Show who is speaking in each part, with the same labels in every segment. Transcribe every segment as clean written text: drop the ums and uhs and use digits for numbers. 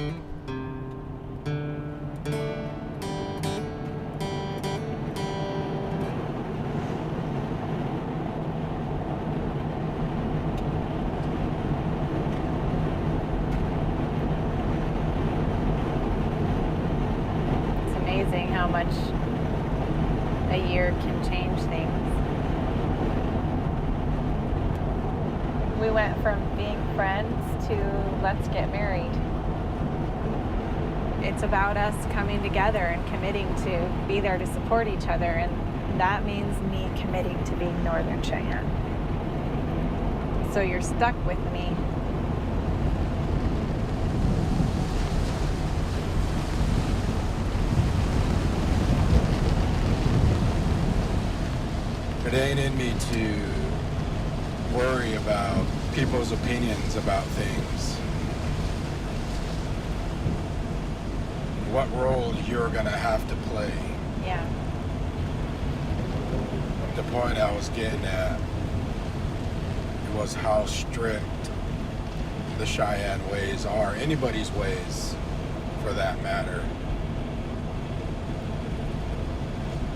Speaker 1: It's amazing how much a year can change things. We went from being friends to let's get married. It's about us coming together and committing to be there to support each other, and that means me committing to being Northern Cheyenne. So you're stuck with me.
Speaker 2: It ain't in me to worry about people's opinions about things. What role you're gonna have to play.
Speaker 1: Yeah.
Speaker 2: The point I was getting at was how strict the Cheyenne ways are, anybody's ways for that matter.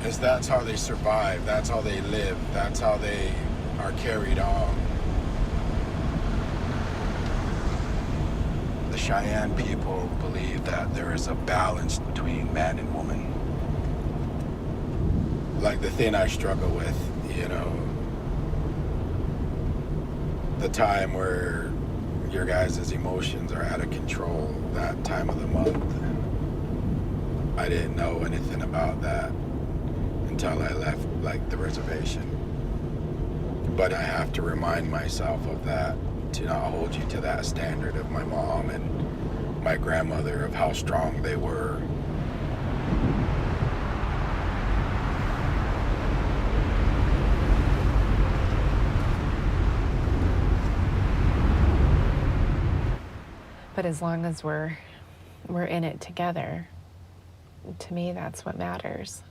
Speaker 2: Is that's how they survive, that's how they live, that's how they are carried on. The Cheyenne people believe that there is a balance between man and woman. Like the thing I struggle with, you know, the time where your guys' emotions are out of control, that time of the month. I didn't know anything about that until I left, like, the reservation. But I have to remind myself of that, to not hold you to that standard of my mom and my grandmother, of how strong they were.
Speaker 1: But as long as we're in it together, to me, that's what matters.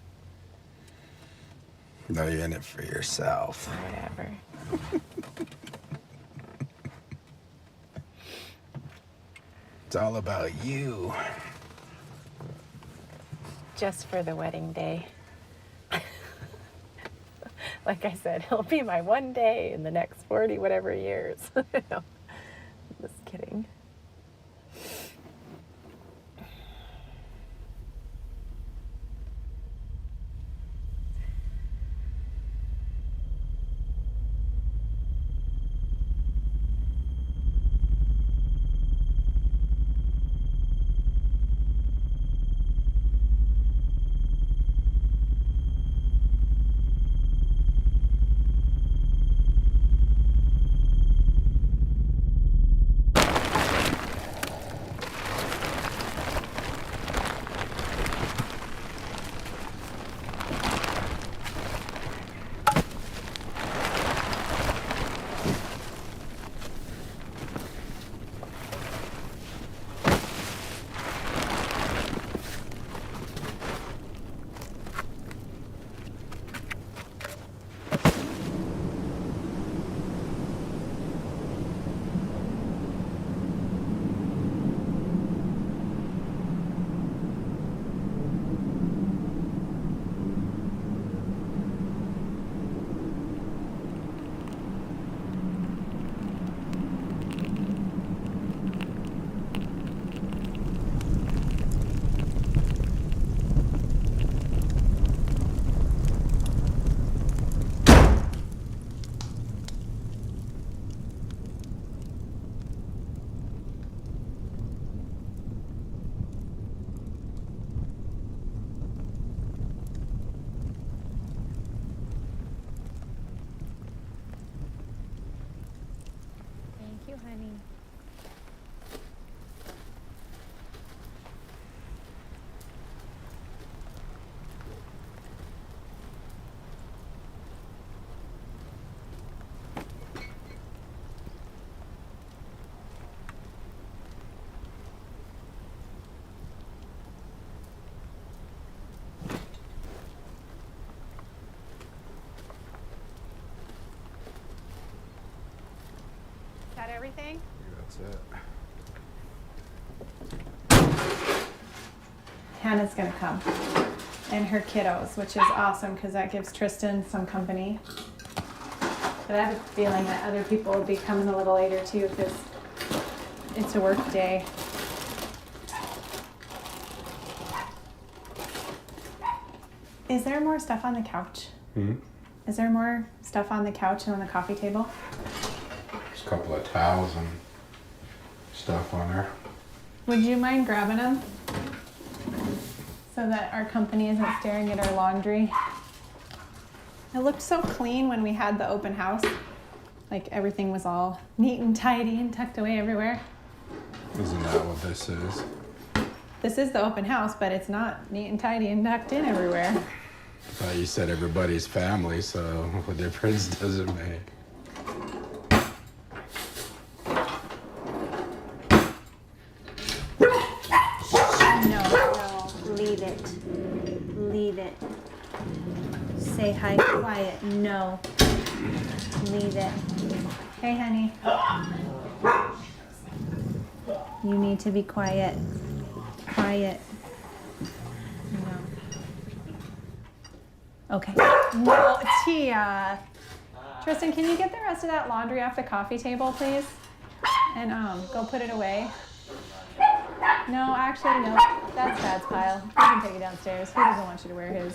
Speaker 2: No, you're in it for yourself.
Speaker 1: Whatever.
Speaker 2: It's all about you.
Speaker 1: Just for the wedding day. Like I said, it'll be my one day in the next 40 whatever years. No, just kidding. Thank you, honey. Is that everything?
Speaker 2: That's it.
Speaker 1: Hannah's gonna come. And her kiddos, which is awesome because that gives Tristan some company. But I have a feeling that other people will be coming a little later too because it's a work day. Is there more stuff on the couch? Is there more stuff on the couch and on the coffee table?
Speaker 2: There's a couple of towels and stuff on there.
Speaker 1: Would you mind grabbing them? So that our company isn't staring at our laundry. It looked so clean when we had the open house. Like everything was all neat and tidy and tucked away everywhere.
Speaker 2: Isn't that what this is?
Speaker 1: This is the open house, but it's not neat and tidy and tucked in everywhere.
Speaker 2: I thought you said everybody's family, so what difference does it make?
Speaker 1: No, leave it. Leave it. Say hi quiet. No. Leave it. Hey, honey. You need to be quiet. Quiet. No. Okay. No, Tia. Tristan, can you get the rest of that laundry off the coffee table, please? And go put it away. No, actually, no. That's Dad's pile. You can take it downstairs. He doesn't want you to wear his.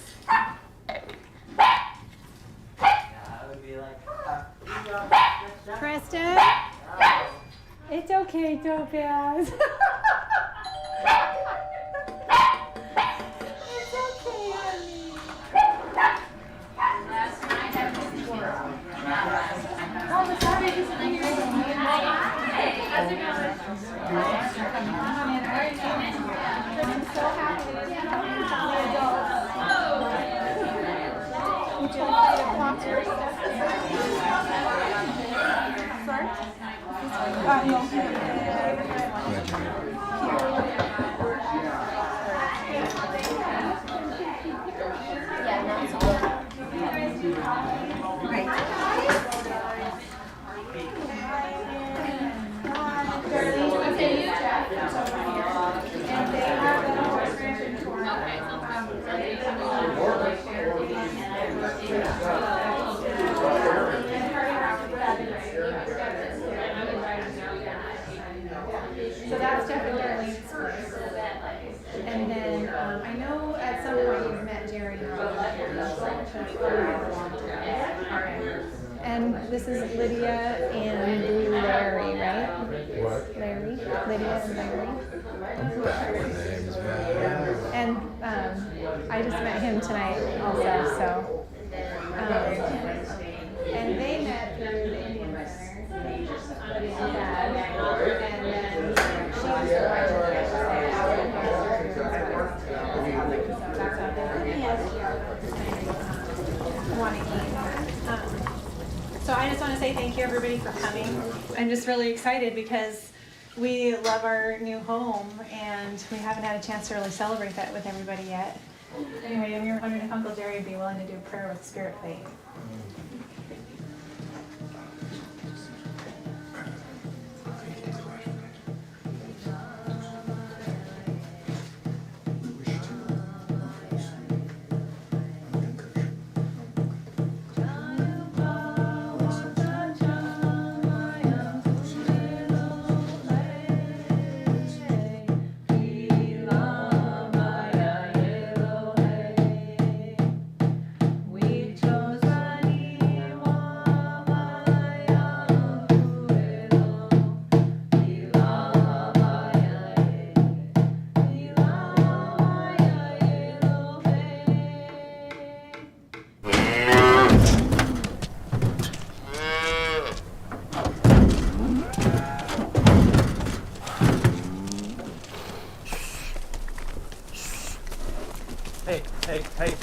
Speaker 1: Tristan? It's okay, Topaz. It's okay, honey. I'm so happy to see all the adults. Would you like me to pop your stuff? Sorry? No. So that's definitely Darlene's place. And then I know at some point you've met Jerry and Rob. And this is Lydia and Larry, right?
Speaker 2: What?
Speaker 1: Larry? Lydia and Larry.
Speaker 2: I'm bad with names, man.
Speaker 1: And I just met him tonight also, so. And they met through the Indian Center. Lydia's dad. And then she was the wife of the So I just want to say thank you everybody for coming. I'm just really excited because we love our new home and we haven't had a chance to really celebrate that with everybody yet. Anyway, I'm wondering if Uncle Jerry would be willing to do a prayer with Spirit Plate.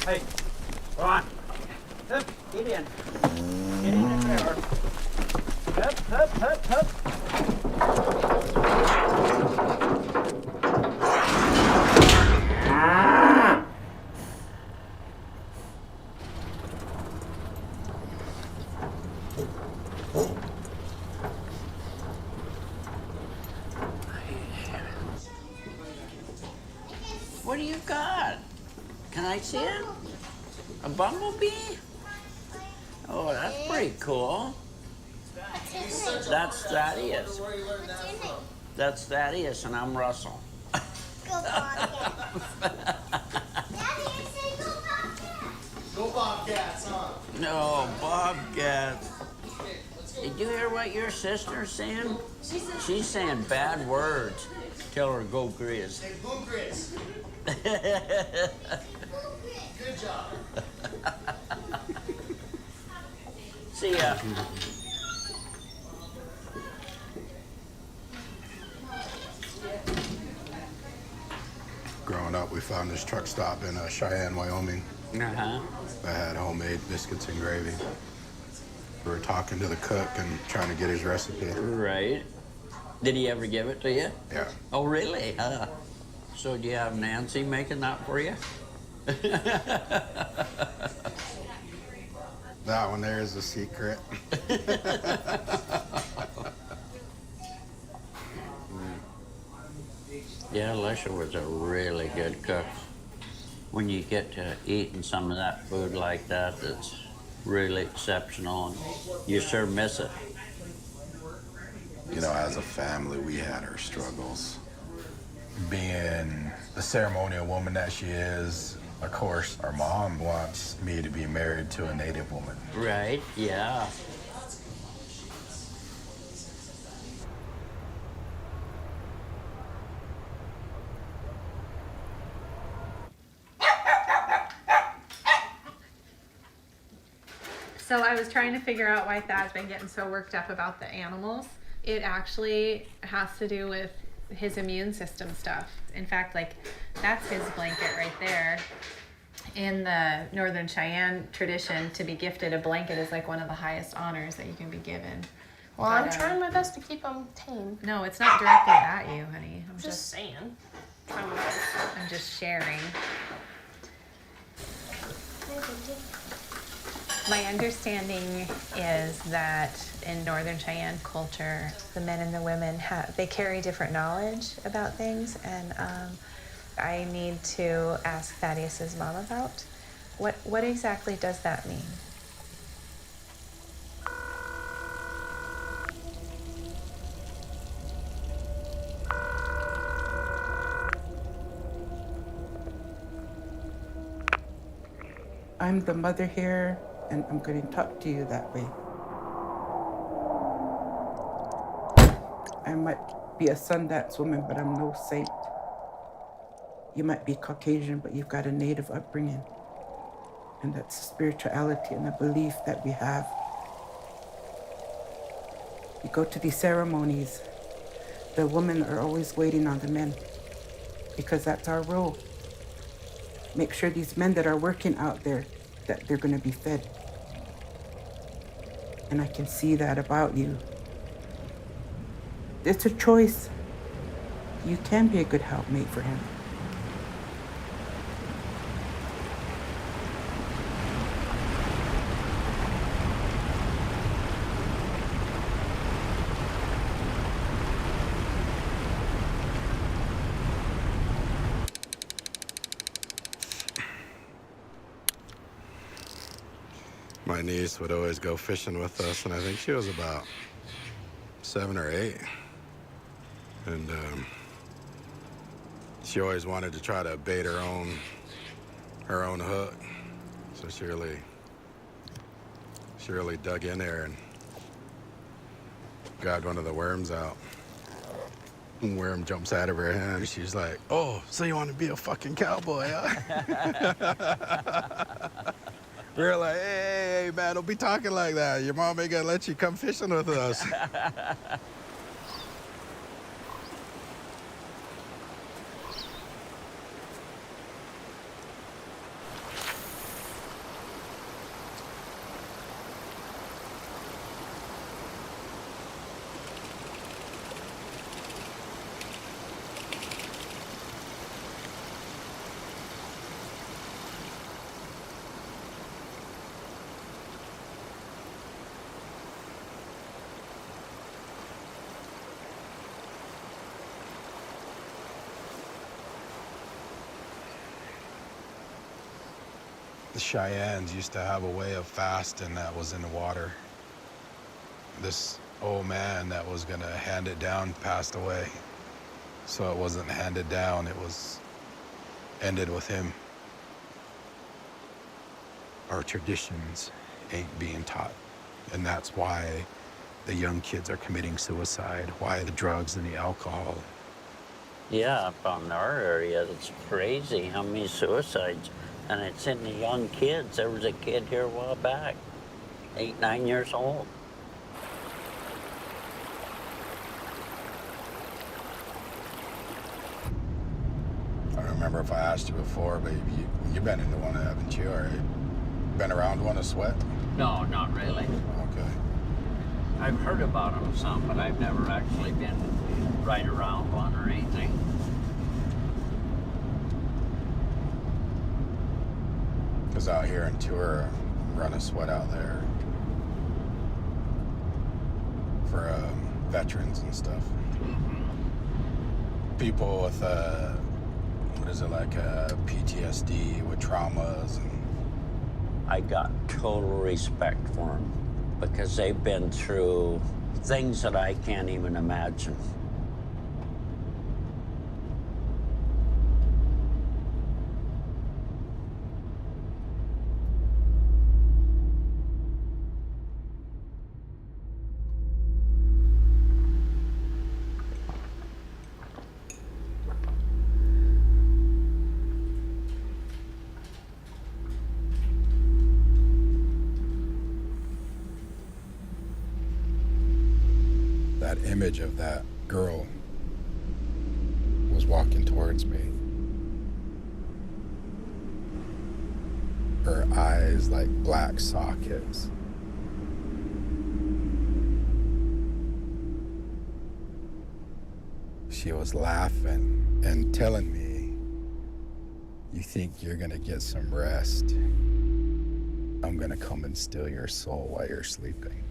Speaker 3: Hey. Go on. Hup, get in. Get in the trailer. Hup. What do you got? Can I see it? A bumblebee? Oh, that's pretty cool.
Speaker 4: What's his name?
Speaker 3: That's Thaddeus.
Speaker 4: What's your name?
Speaker 3: That's Thaddeus, and I'm Russell.
Speaker 4: Go Bobcats. Daddy, I said go Bobcats.
Speaker 5: Go Bobcats, huh?
Speaker 3: No, Bobcat. Did you hear what your sister's saying? She's saying bad words. Tell her go Grizz.
Speaker 5: Hey, Boom Grizz. Good job.
Speaker 3: See ya.
Speaker 2: Growing up, we found this truck stop in Cheyenne, Wyoming
Speaker 3: Uh-huh.
Speaker 2: that had homemade biscuits and gravy. We were talking to the cook and trying to get his recipe.
Speaker 3: Right. Did he ever give it to you?
Speaker 2: Yeah.
Speaker 3: Oh, really? So do you have Nancy making that for you?
Speaker 2: That one there is a secret.
Speaker 3: Yeah, Lesha was a really good cook. When you get to eating some of that food like that, that's really exceptional, and you sure miss it.
Speaker 2: You know, as a family, we had our struggles. Being the ceremonial woman that she is, of course, our mom wants me to be married to a Native woman.
Speaker 3: Right, yeah.
Speaker 1: So I was trying to figure out why Thad's been getting so worked up about the animals. It actually has to do with his immune system stuff. In fact, like, that's his blanket right there. In the Northern Cheyenne tradition, to be gifted a blanket is like one of the highest honors that you can be given.
Speaker 6: Well,
Speaker 1: But,
Speaker 6: I'm trying my best to keep them tame.
Speaker 1: No, it's not directed at you, honey. I'm
Speaker 6: Just
Speaker 1: just
Speaker 6: saying. Trying my best.
Speaker 1: I'm just sharing. My understanding is that in Northern Cheyenne culture, the men and the women they carry different knowledge about things, and I need to ask Thaddeus's mom about what exactly does that mean?
Speaker 7: I'm the mother here, and I'm going to talk to you that way. I might be a Sundance woman, but I'm no saint. You might be Caucasian, but you've got a Native upbringing. And that's a spirituality and a belief that we have. You go to these ceremonies, the women are always waiting on the men because that's our role. Make sure these men that are working out there, that they're going to be fed. And I can see that about you. It's a choice. You can be a good helpmate for him.
Speaker 2: My niece would always go fishing with us, and I think she was about 7 or 8. And she always wanted to try to bait her own hook. So she really dug in there and got one of the worms out. And worm jumps out of her hand. She's like, "Oh, so you want to be a fucking cowboy, huh?" We're like, hey, man, don't be talking like that. Your mom ain't gonna let you come fishing with us. The Cheyennes used to have a way of fasting that was in the water. This old man that was gonna hand it down passed away. So it wasn't handed down, it was ended with him. Our traditions ain't being taught. And that's why the young kids are committing suicide, why the drugs and the alcohol.
Speaker 3: Yeah, up on our area, it's crazy how many suicides. And it's in the young kids. There was a kid here a while back, 8, 9 years old.
Speaker 2: I don't remember if I asked you before, but you've been into one, haven't you? Or been around one, a sweat?
Speaker 3: No, not really.
Speaker 2: Okay.
Speaker 3: I've heard about them some, but I've never actually been right around one or anything.
Speaker 2: Because out here in tour, run a sweat out there for veterans and stuff. People with PTSD with traumas, and
Speaker 3: I got total respect for them because they've been through things that I can't even imagine.
Speaker 2: that image of that girl was walking towards me. Her eyes like black sockets. She was laughing and telling me, "You think you're gonna get some rest? I'm gonna come and steal your soul while you're sleeping."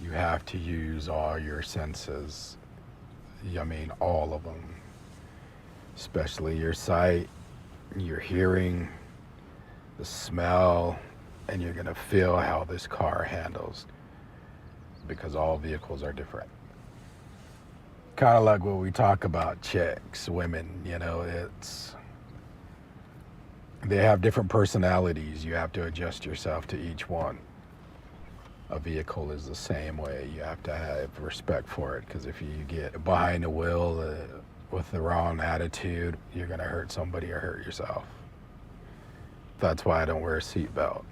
Speaker 2: You have to use all your senses. I mean, all of them. Especially your sight, your hearing, the smell, and you're gonna feel how this car handles, because all vehicles are different. Kind of like what we talk about chicks, women, you know, they have different personalities. You have to adjust yourself to each one. A vehicle is the same way. You have to have respect for it, because if you get behind the wheel with the wrong attitude, you're gonna hurt somebody or hurt yourself. That's why I don't wear a seatbelt.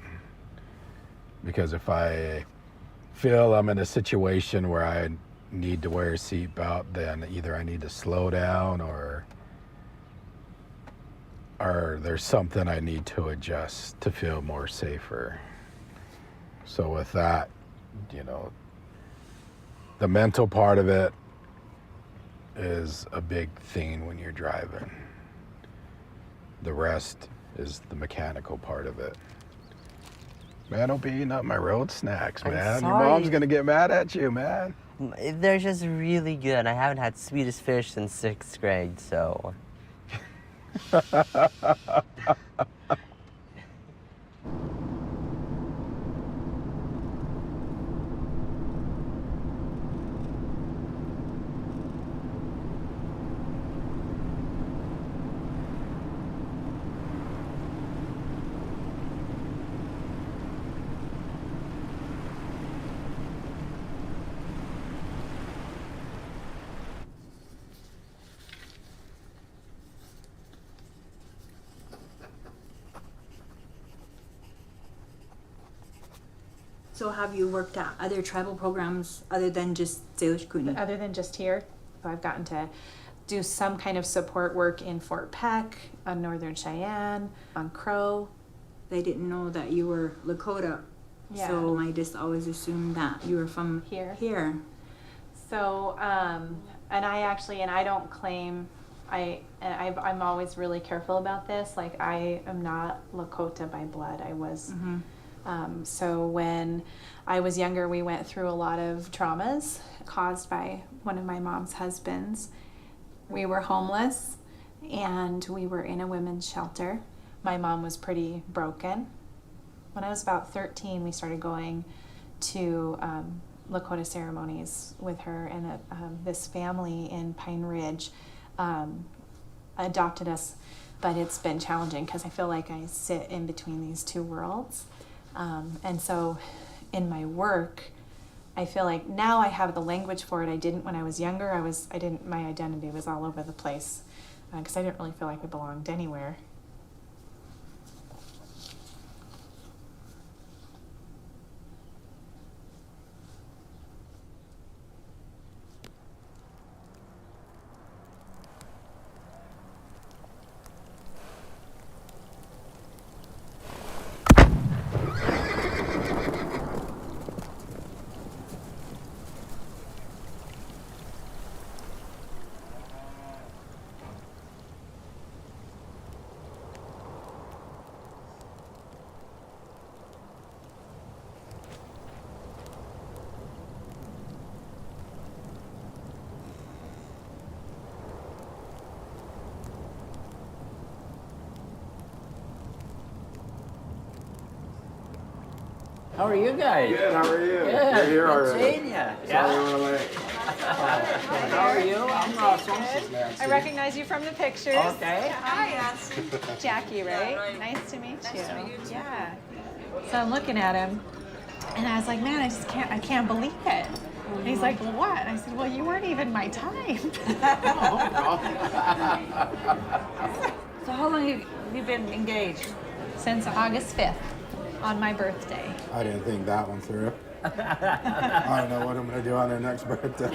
Speaker 2: Because if I feel I'm in a situation where I need to wear a seatbelt, then either I need to slow down or there's something I need to adjust to feel more safer. So with that, you know, the mental part of it is a big thing when you're driving. The rest is the mechanical part of it. Man, don't be eating up my road snacks,
Speaker 8: I'm
Speaker 2: man. Your
Speaker 8: sorry.
Speaker 2: mom's gonna get mad at you, man.
Speaker 8: They're just really good. I haven't had Swedish fish since 6th grade, so.
Speaker 9: So have you worked at other tribal programs other than just Salish
Speaker 1: Other than just here, so I've gotten to do some kind of support work in Fort Peck, on Northern Cheyenne, on Crow.
Speaker 9: They didn't know that you were Lakota.
Speaker 1: Yeah.
Speaker 9: So I just always assumed that you were from
Speaker 1: Here.
Speaker 9: Here.
Speaker 1: So, and I don't claim, I'm always really careful about this. Like, I am not Lakota by blood. I was, so when I was younger, we went through a lot of traumas caused by one of my mom's husbands. We were homeless and we were in a women's shelter. My mom was pretty broken. When I was about 13, we started going to Lakota ceremonies with her, and this family in Pine Ridge adopted us, but it's been challenging because I feel like I sit in between these two worlds. And so in my work, I feel like now I have the language for it. I didn't when I was younger. My identity was all over the place because I didn't really feel like I belonged anywhere.
Speaker 3: How are you guys?
Speaker 2: Good, how are you?
Speaker 3: Good.
Speaker 2: You're here
Speaker 3: Good
Speaker 2: already.
Speaker 3: seeing ya.
Speaker 2: Sorry,
Speaker 3: Yeah.
Speaker 2: we're late.
Speaker 3: How are you? I'm Russell.
Speaker 1: I recognize you from the pictures.
Speaker 3: Okay.
Speaker 1: Hi, Jackie, right? Nice to meet you. Yeah. So I'm looking at him, and I was like, man, I can't believe it. And he's like, well, what? And I said, well, you weren't even my type.
Speaker 10: So how long have you been engaged?
Speaker 1: Since August 5th, on my birthday.
Speaker 2: I didn't think that one through. I don't know what I'm gonna do on her next birthday.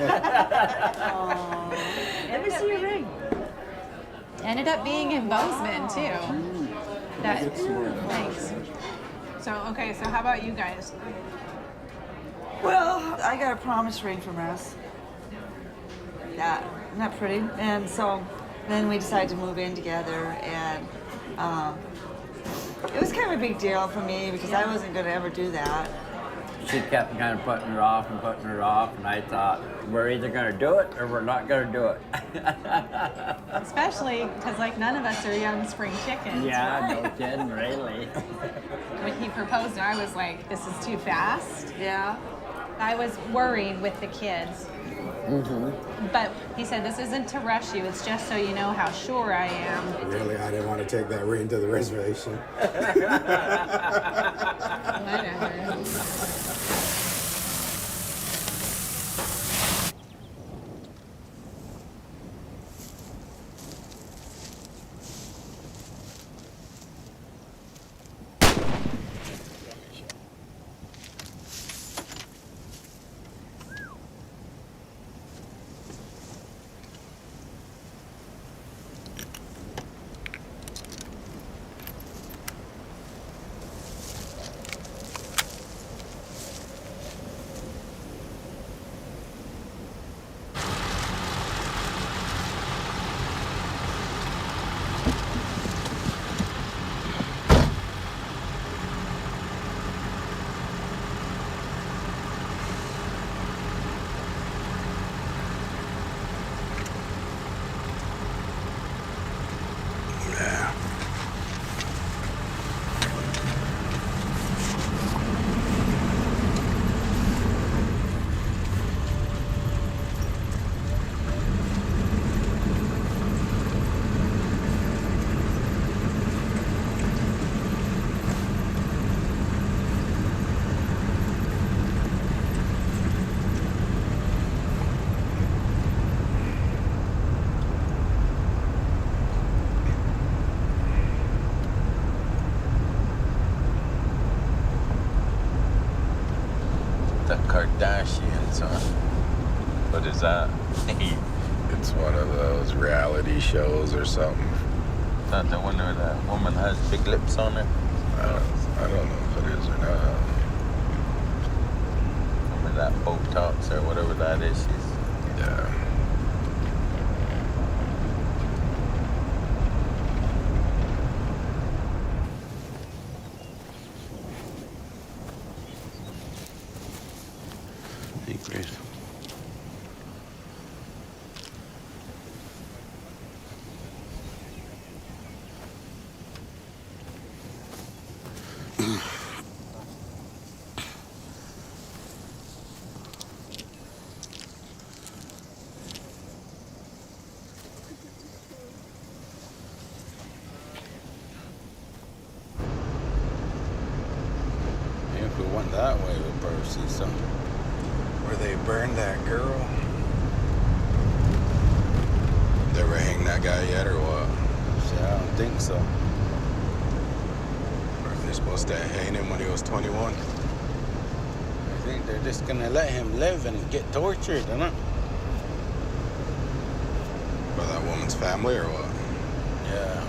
Speaker 10: Let me see your ring.
Speaker 1: Ended up being in Bozeman, too. Thanks. So, okay, so how about you guys?
Speaker 10: Well, I got a promise ring from Russ. Yeah, isn't that pretty? And so then we decided to move in together, and it was kind of a big deal for me because I wasn't going to ever do that.
Speaker 3: She kept kind of putting it off, and I thought, we're either going to do it or we're not going to do it.
Speaker 1: Especially because, like, none of us are young spring chickens.
Speaker 3: Yeah, no kidding, really.
Speaker 1: When he proposed, I was like, this is too fast.
Speaker 10: Yeah.
Speaker 1: I was worried with the kids. But he said, this isn't to rush you, it's just so you know how sure I am.
Speaker 2: Really, I didn't want to take that ring to the reservation.
Speaker 1: Whatever.
Speaker 11: Clickbait, son. What is that?
Speaker 2: It's one of those reality shows or something.
Speaker 11: Is that the one where that woman has big lips on her?
Speaker 2: I don't know if it is or not.
Speaker 11: With that Botox or whatever that is.
Speaker 2: Yeah.
Speaker 3: Hey, Chris.
Speaker 11: If we went that way with Percy, son.
Speaker 2: Where they burned that girl. They ever hang that guy yet or what?
Speaker 11: Shit, I don't think so.
Speaker 2: Or are they supposed to hang him when he was 21?
Speaker 11: I think they're just gonna let him live and get tortured, isn't it?
Speaker 2: By that woman's family or what?
Speaker 11: Yeah.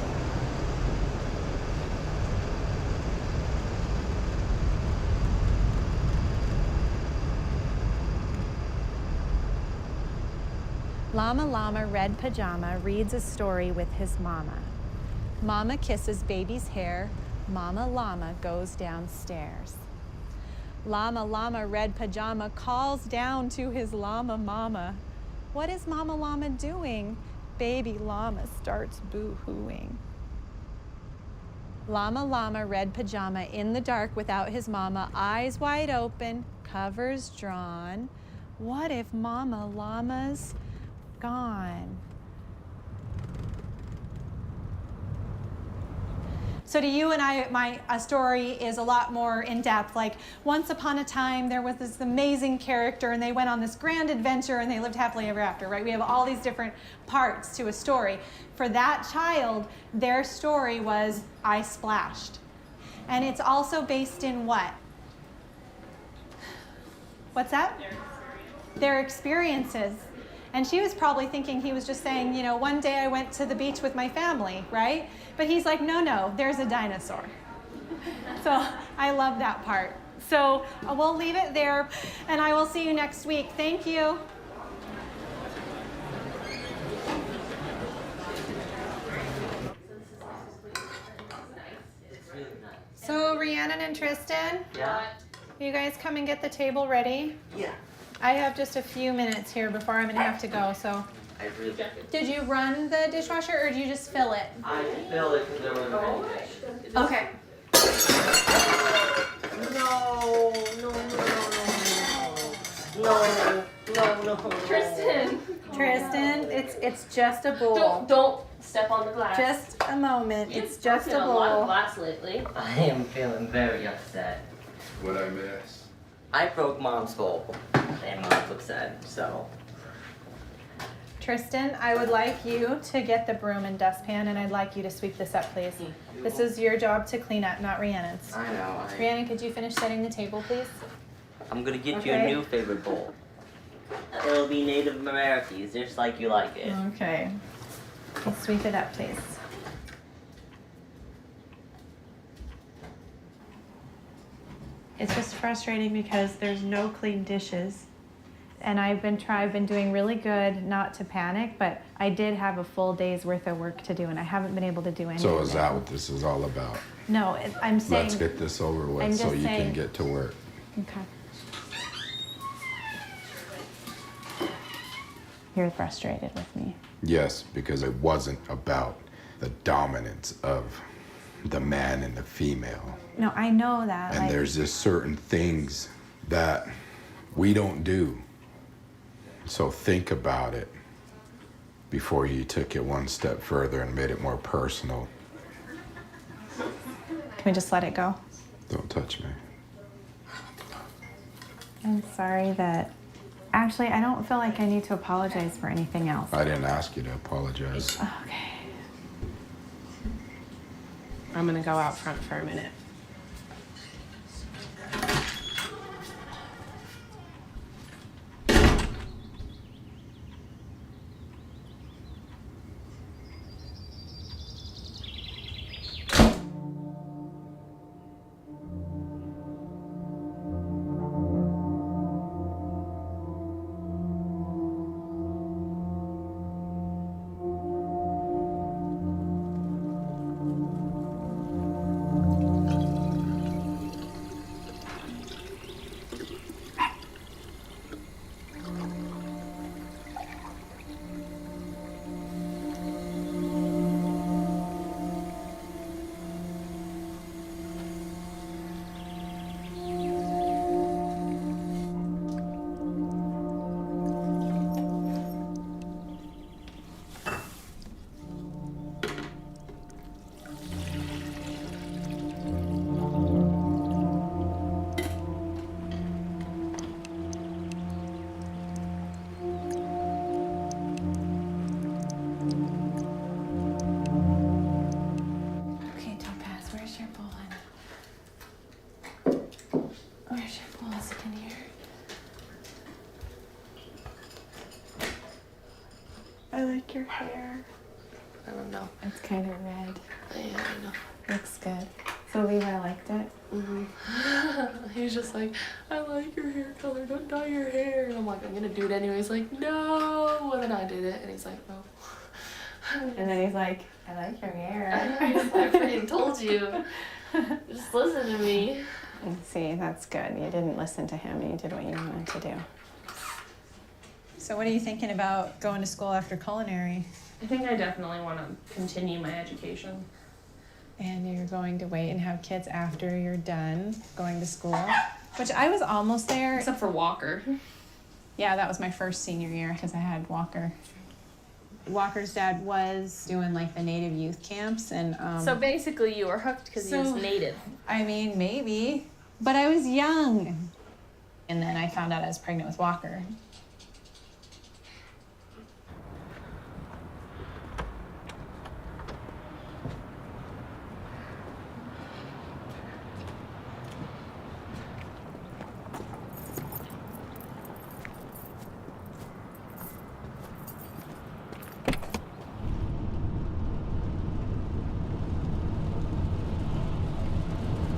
Speaker 1: Llama Llama Red Pajama reads a story with his mama. Mama kisses baby's hair. Mama Llama goes downstairs. Llama Llama Red Pajama calls down to his llama mama. What is Mama Llama doing? Baby llama starts boo-hooing. Llama Llama Red Pajama in the dark without his mama, eyes wide open, covers drawn. What if Mama Llama's gone? So to you and I, my story is a lot more in depth. Like, once upon a time, there was this amazing character and they went on this grand adventure and they lived happily ever after, right? We have all these different parts to a story. For that child, their story was, I splashed. And it's also based in what? What's that? Their experiences. And she was probably thinking he was just saying, you know, one day I went to the beach with my family, right? But he's like, no, there's a dinosaur. So I love that part. So we'll leave it there, and I will see you next week. Thank you. So Rhiannon and Tristan, you guys come and get the table ready?
Speaker 8: Yeah.
Speaker 1: I have just a few minutes here before I'm gonna have to go, so.
Speaker 8: I really.
Speaker 1: Did you run the dishwasher or did you just fill it?
Speaker 8: I filled it because there was a
Speaker 1: Okay.
Speaker 8: No.
Speaker 1: Tristan, it's just a bowl.
Speaker 6: Don't step on the glass.
Speaker 1: Just a moment. It's just a
Speaker 6: a lot of
Speaker 1: bowl.
Speaker 6: glass lately.
Speaker 8: I am feeling very upset.
Speaker 2: What'd I miss?
Speaker 8: I broke Mom's bowl, and Mom's upset, so.
Speaker 1: Tristan, I would like you to get the broom and dustpan, and I'd like you to sweep this up, please. This is your job to clean up, not Rhiannon's.
Speaker 8: I know.
Speaker 1: Rhiannon, could you finish setting the table, please?
Speaker 8: I'm gonna get you a
Speaker 1: Okay.
Speaker 8: new favorite bowl. It'll be Native American, just like you like it.
Speaker 1: Okay. Sweep it up, please. It's just frustrating because there's no clean dishes. And I've been doing really good not to panic, but I did have a full day's worth of work to do, and I haven't been able to do anything.
Speaker 2: So is that what this is all about?
Speaker 1: No, I'm saying.
Speaker 2: Let's get this over
Speaker 1: I'm
Speaker 2: with
Speaker 1: just
Speaker 2: so you
Speaker 1: saying-
Speaker 2: can get to work.
Speaker 1: Okay. You're frustrated with me.
Speaker 2: Yes, because it wasn't about the dominance of the man and the female.
Speaker 1: No, I know that.
Speaker 2: And
Speaker 1: like,
Speaker 2: there's just certain things that we don't do. So think about it before you took it one step further and made it more personal.
Speaker 1: Can we just let it go?
Speaker 2: Don't touch me.
Speaker 1: I'm sorry that. Actually, I don't feel like I need to apologize for anything else.
Speaker 2: I didn't ask you to apologize.
Speaker 1: Okay.
Speaker 6: I'm gonna go out front for a minute. your hair. I don't know.
Speaker 1: It's kind of red.
Speaker 6: Yeah, I know.
Speaker 1: Looks good. So Levi liked it.
Speaker 6: He's just like, I like your hair color. Don't dye your hair. And I'm like, I'm gonna do it anyway. He's like, no. And then I did it, and he's like, no.
Speaker 1: And then he's like, I like your hair.
Speaker 6: I freaking told you. Just listen to me.
Speaker 1: See, that's good. You didn't listen to him. You did what you wanted to do. So what are you thinking about going to school after culinary?
Speaker 6: I think I definitely want to continue my education.
Speaker 1: And you're going to wait and have kids after you're done going to school? Which I was almost there.
Speaker 6: Except for Walker.
Speaker 1: Yeah, that was my first senior year because I had Walker. Walker's dad was doing like the native youth camps and
Speaker 6: So basically you were hooked because he was native.
Speaker 1: I mean, maybe, but I was young. And then I found out I was pregnant with Walker.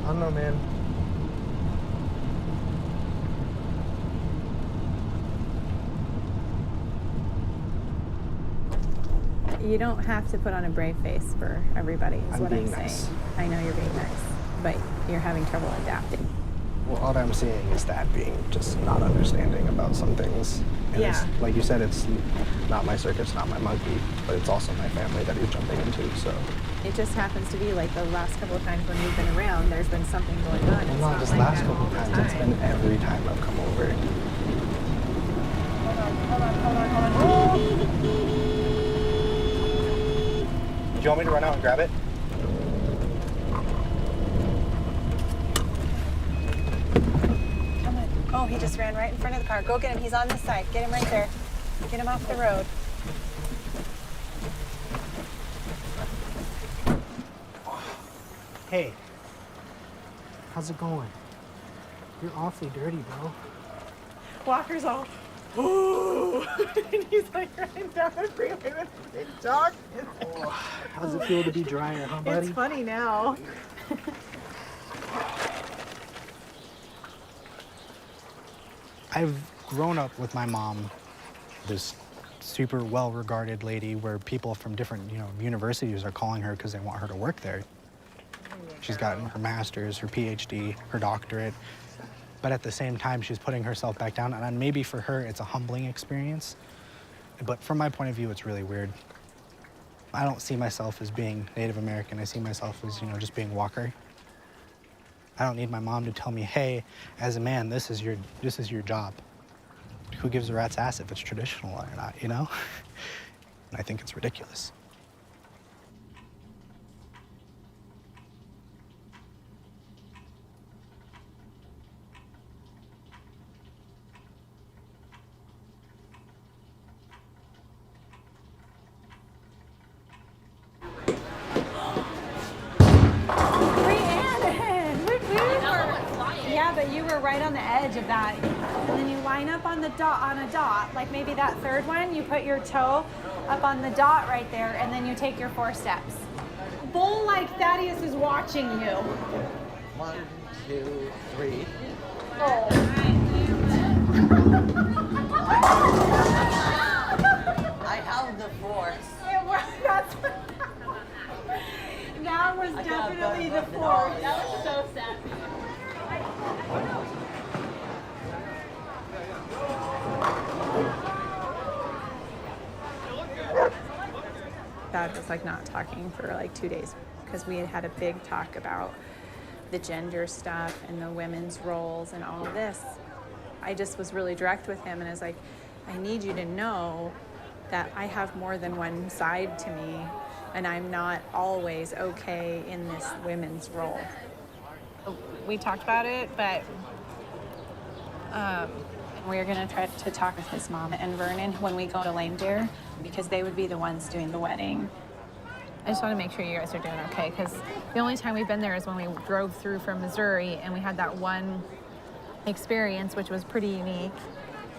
Speaker 5: I don't know, man.
Speaker 1: You don't have to put on a brave face for everybody, is what I'm saying. I know you're being nice, but you're having trouble adapting.
Speaker 5: Well, all I'm seeing is that being just not understanding about some things. And
Speaker 1: Yeah.
Speaker 5: it's, like you said, it's not my circus, not my monkey, but it's also my family that he's jumping into, so.
Speaker 1: It just happens to be like the last couple of times when you've been around, there's been something going on.
Speaker 5: Well,
Speaker 1: It's
Speaker 5: not just
Speaker 1: like
Speaker 5: last
Speaker 1: that
Speaker 5: couple
Speaker 1: all the
Speaker 5: times, it's
Speaker 1: time.
Speaker 5: been every time I've come over. Do you want me to run out and grab it?
Speaker 1: Come on. Oh, he just ran right in front of the car. Go get him. He's on this side. Get him right there. Get him off the road.
Speaker 12: Hey, how's it going? You're awfully dirty, bro.
Speaker 1: Walker's all, ooh. And he's like running down the freeway with a big dog.
Speaker 12: How's it feel to be drier, huh, buddy?
Speaker 1: It's funny now.
Speaker 12: I've grown up with my mom, this super well-regarded lady where people from different, universities are calling her because they want her to work there. She's gotten her master's, her PhD, her doctorate, but at the same time, she's putting herself back down. And maybe for her, it's a humbling experience. But from my point of view, it's really weird. I don't see myself as being Native American. I see myself as, just being Walker. I don't need my mom to tell me, hey, as a man, this is your job. Who gives a rat's ass if it's traditional or not, And I think it's ridiculous.
Speaker 1: Yeah, but you were right on the edge of that. And then you line up on the dot, like maybe that third one, you put your toe up on the dot right there, and then you take your 4 steps. Bowl like Thaddeus is watching you.
Speaker 11: 1, 2, 3.
Speaker 8: I have the force.
Speaker 1: That was definitely the 4.
Speaker 6: That was so sad.
Speaker 1: Dad was like not talking for like 2 days because we had had a big talk about the gender stuff and the women's roles and all of this. I just was really direct with him and I was like, I need you to know that I have more than one side to me and I'm not always okay in this women's role. We talked about it, but we're gonna try to talk with his mom and Vernon when we go to Lame Deer because they would be the ones doing the wedding. I just want to make sure you guys are doing okay because the only time we've been there is when we drove through from Missouri and we had that one experience which was pretty unique.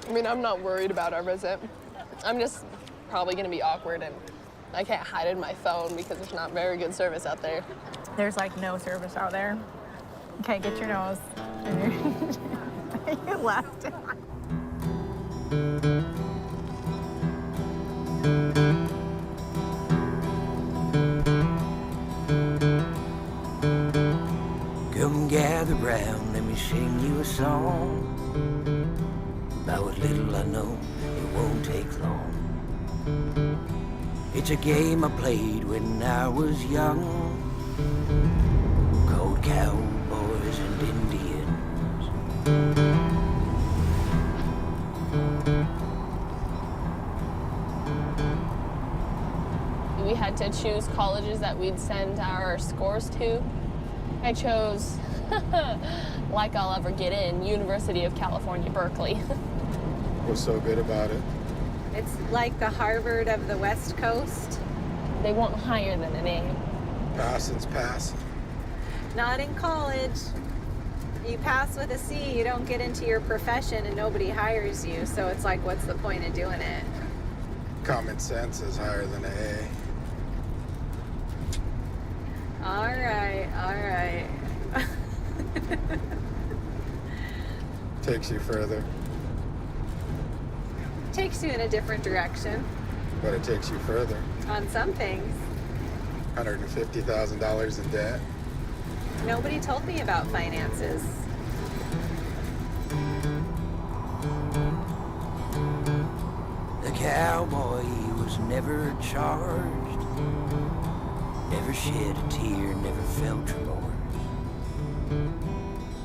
Speaker 6: I mean, I'm not worried about our visit. I'm just probably gonna be awkward, and I can't hide in my phone because there's not very good service out there.
Speaker 1: There's like no service out there. Okay, get your nose. You left it.
Speaker 13: Come gather round, let me sing you a song about what little I know, it won't take long. It's a game I played when I was young, called Cowboys and Indians.
Speaker 6: We had to choose colleges that we'd send our scores to. I chose, like I'll ever get in, University of California, Berkeley.
Speaker 2: What's so good about it?
Speaker 1: It's like the Harvard of the West Coast.
Speaker 6: They want higher than an A.
Speaker 2: Passing's passing.
Speaker 1: Not in college. You pass with a C, you don't get into your profession and nobody hires you. So it's like, what's the point of doing it?
Speaker 2: Common sense is higher than an A.
Speaker 1: All right, all right.
Speaker 2: Takes you further,
Speaker 1: Takes you in a different direction
Speaker 2: but it takes you further.
Speaker 1: on some things.
Speaker 2: $150,000 in debt.
Speaker 1: Nobody told me about finances.
Speaker 13: The cowboy, he was never charged, never shed a tear, never felt remorse.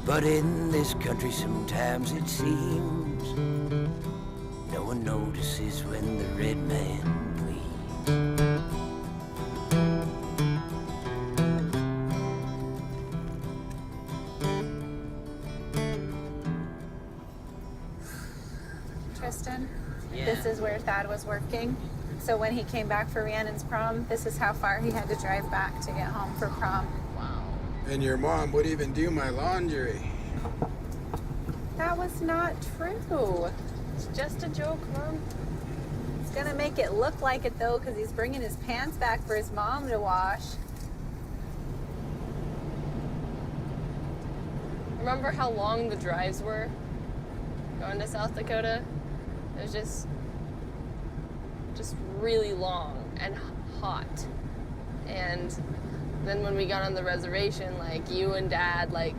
Speaker 13: But in this country sometimes it seems no one notices when the red man bleeds.
Speaker 1: Tristan,
Speaker 8: Yeah.
Speaker 1: this is where Thad was working. So when he came back for Rhiannon's prom, this is how far he had to drive back to get home for prom.
Speaker 2: And your mom would even do my laundry.
Speaker 1: That was not true.
Speaker 6: It's just a joke, Mom.
Speaker 1: It's gonna make it look like it though, because he's bringing his pants back for his mom to wash.
Speaker 6: Remember how long the drives were going to South Dakota? It was just really long and hot. And then when we got on the reservation, like, you and Dad, like,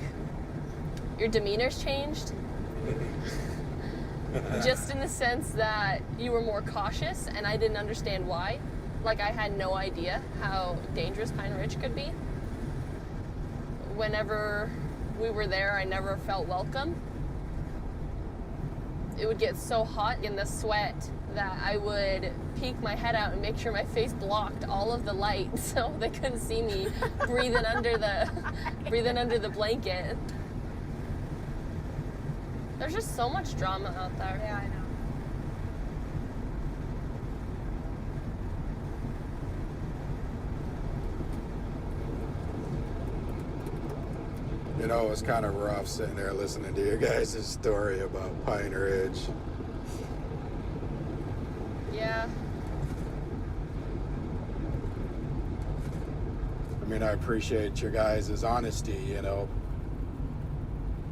Speaker 6: your demeanors changed. Just in the sense that you were more cautious, and I didn't understand why. Like, I had no idea how dangerous Pine Ridge could be. Whenever we were there, I never felt welcome. It would get so hot in the sweat that I would peek my head out and make sure my face blocked all of the light so they couldn't see me breathing under the blanket. There's just so much drama out there.
Speaker 1: Yeah, I know.
Speaker 2: You know, it was kind of rough sitting there listening to your guys' story about Pine Ridge.
Speaker 6: Yeah.
Speaker 2: I mean, I appreciate your guys' honesty, you know.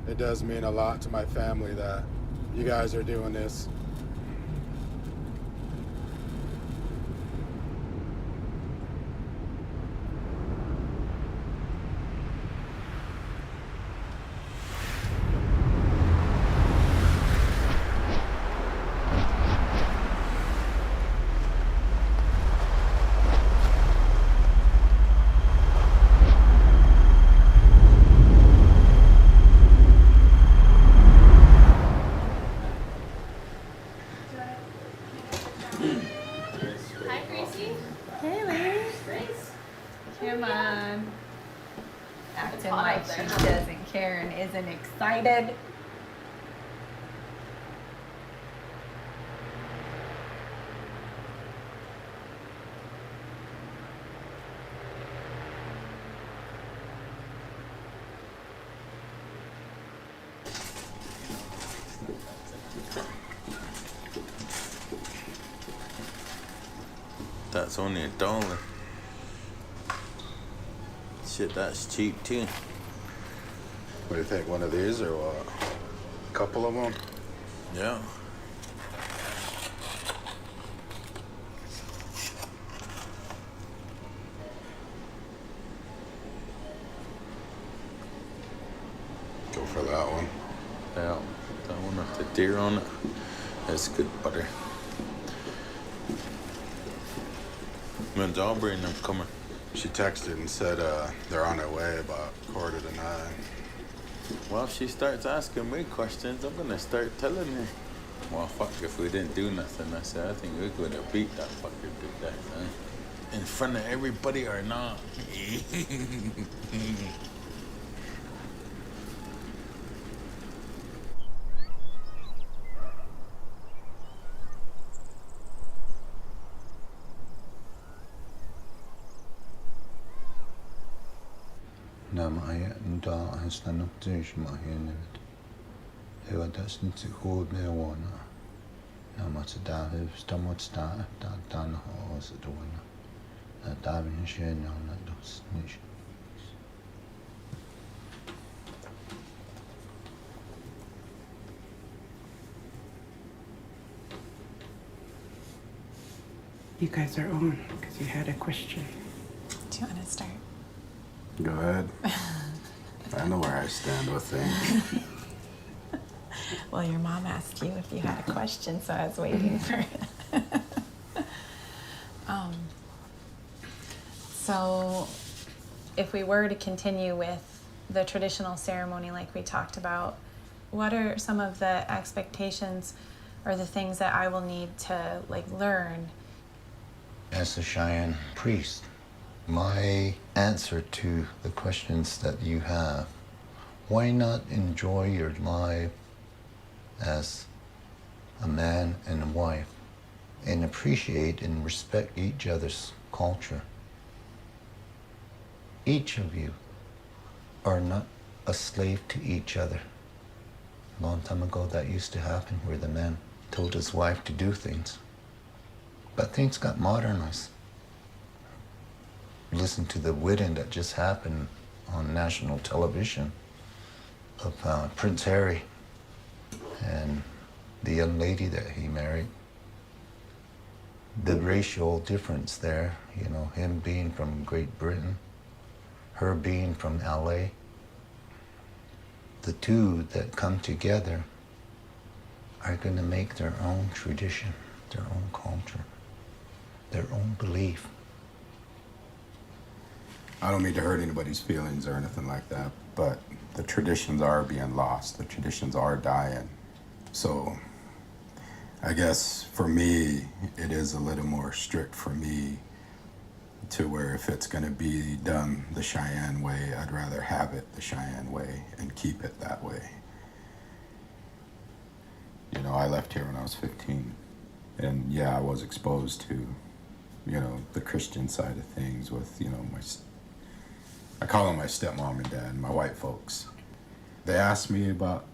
Speaker 2: It does mean a lot to my family that you guys are doing this.
Speaker 6: Hi, Gracie.
Speaker 1: Hey, lady.
Speaker 6: Grace.
Speaker 1: Come on. Acting
Speaker 6: hot
Speaker 1: like
Speaker 6: out
Speaker 1: she
Speaker 6: there.
Speaker 1: doesn't care and isn't excited.
Speaker 11: That's only $1. Shit, that's cheap too.
Speaker 2: What do you think, one of these or what? A couple of them?
Speaker 11: Yeah.
Speaker 2: Go for that one.
Speaker 11: Yeah, that one with the deer on it. That's good butter. When's Aubrey and them coming?
Speaker 2: She texted and said they're on their way about 8:45.
Speaker 11: Well, if she starts asking me questions, I'm gonna start telling her. Well, fuck, if we didn't do nothing, I said, I think we could have beat that fucker to death, huh? In front of everybody or not?
Speaker 14: Namaya and Da has done up to Shmahianid. Who doesn't to hold me one. Namatada who's done what's that done horse at one. A diving shin on that does niche.
Speaker 7: You guys are on because you had a question.
Speaker 1: Do you want to start?
Speaker 2: Go ahead. I know where I stand with things.
Speaker 1: Well, your mom asked you if you had a question, so I was waiting for it. So, if we were to continue with the traditional ceremony like we talked about, what are some of the expectations or the things that I will need to learn?
Speaker 14: As a Cheyenne priest, my answer to the questions that you have, why not enjoy your life as a man and a wife and appreciate and respect each other's culture? Each of you are not a slave to each other. A long time ago that used to happen where the man told his wife to do things. But things got modernized. Listen to the wedding that just happened on national television of Prince Harry and the young lady that he married. The racial difference there, you know, him being from Great Britain, her being from LA. The two that come together are going to make their own tradition, their own culture, their own belief.
Speaker 2: I don't mean to hurt anybody's feelings or anything like that, but the traditions are being lost. The traditions are dying. So I guess for me, it is a little more strict for me to where if it's going to be done the Cheyenne way, I'd rather have it the Cheyenne way and keep it that way. You know, I left here when I was 15. And yeah, I was exposed to, you know, the Christian side of things with, you know, I call them my stepmom and dad, my white folks. They asked me about,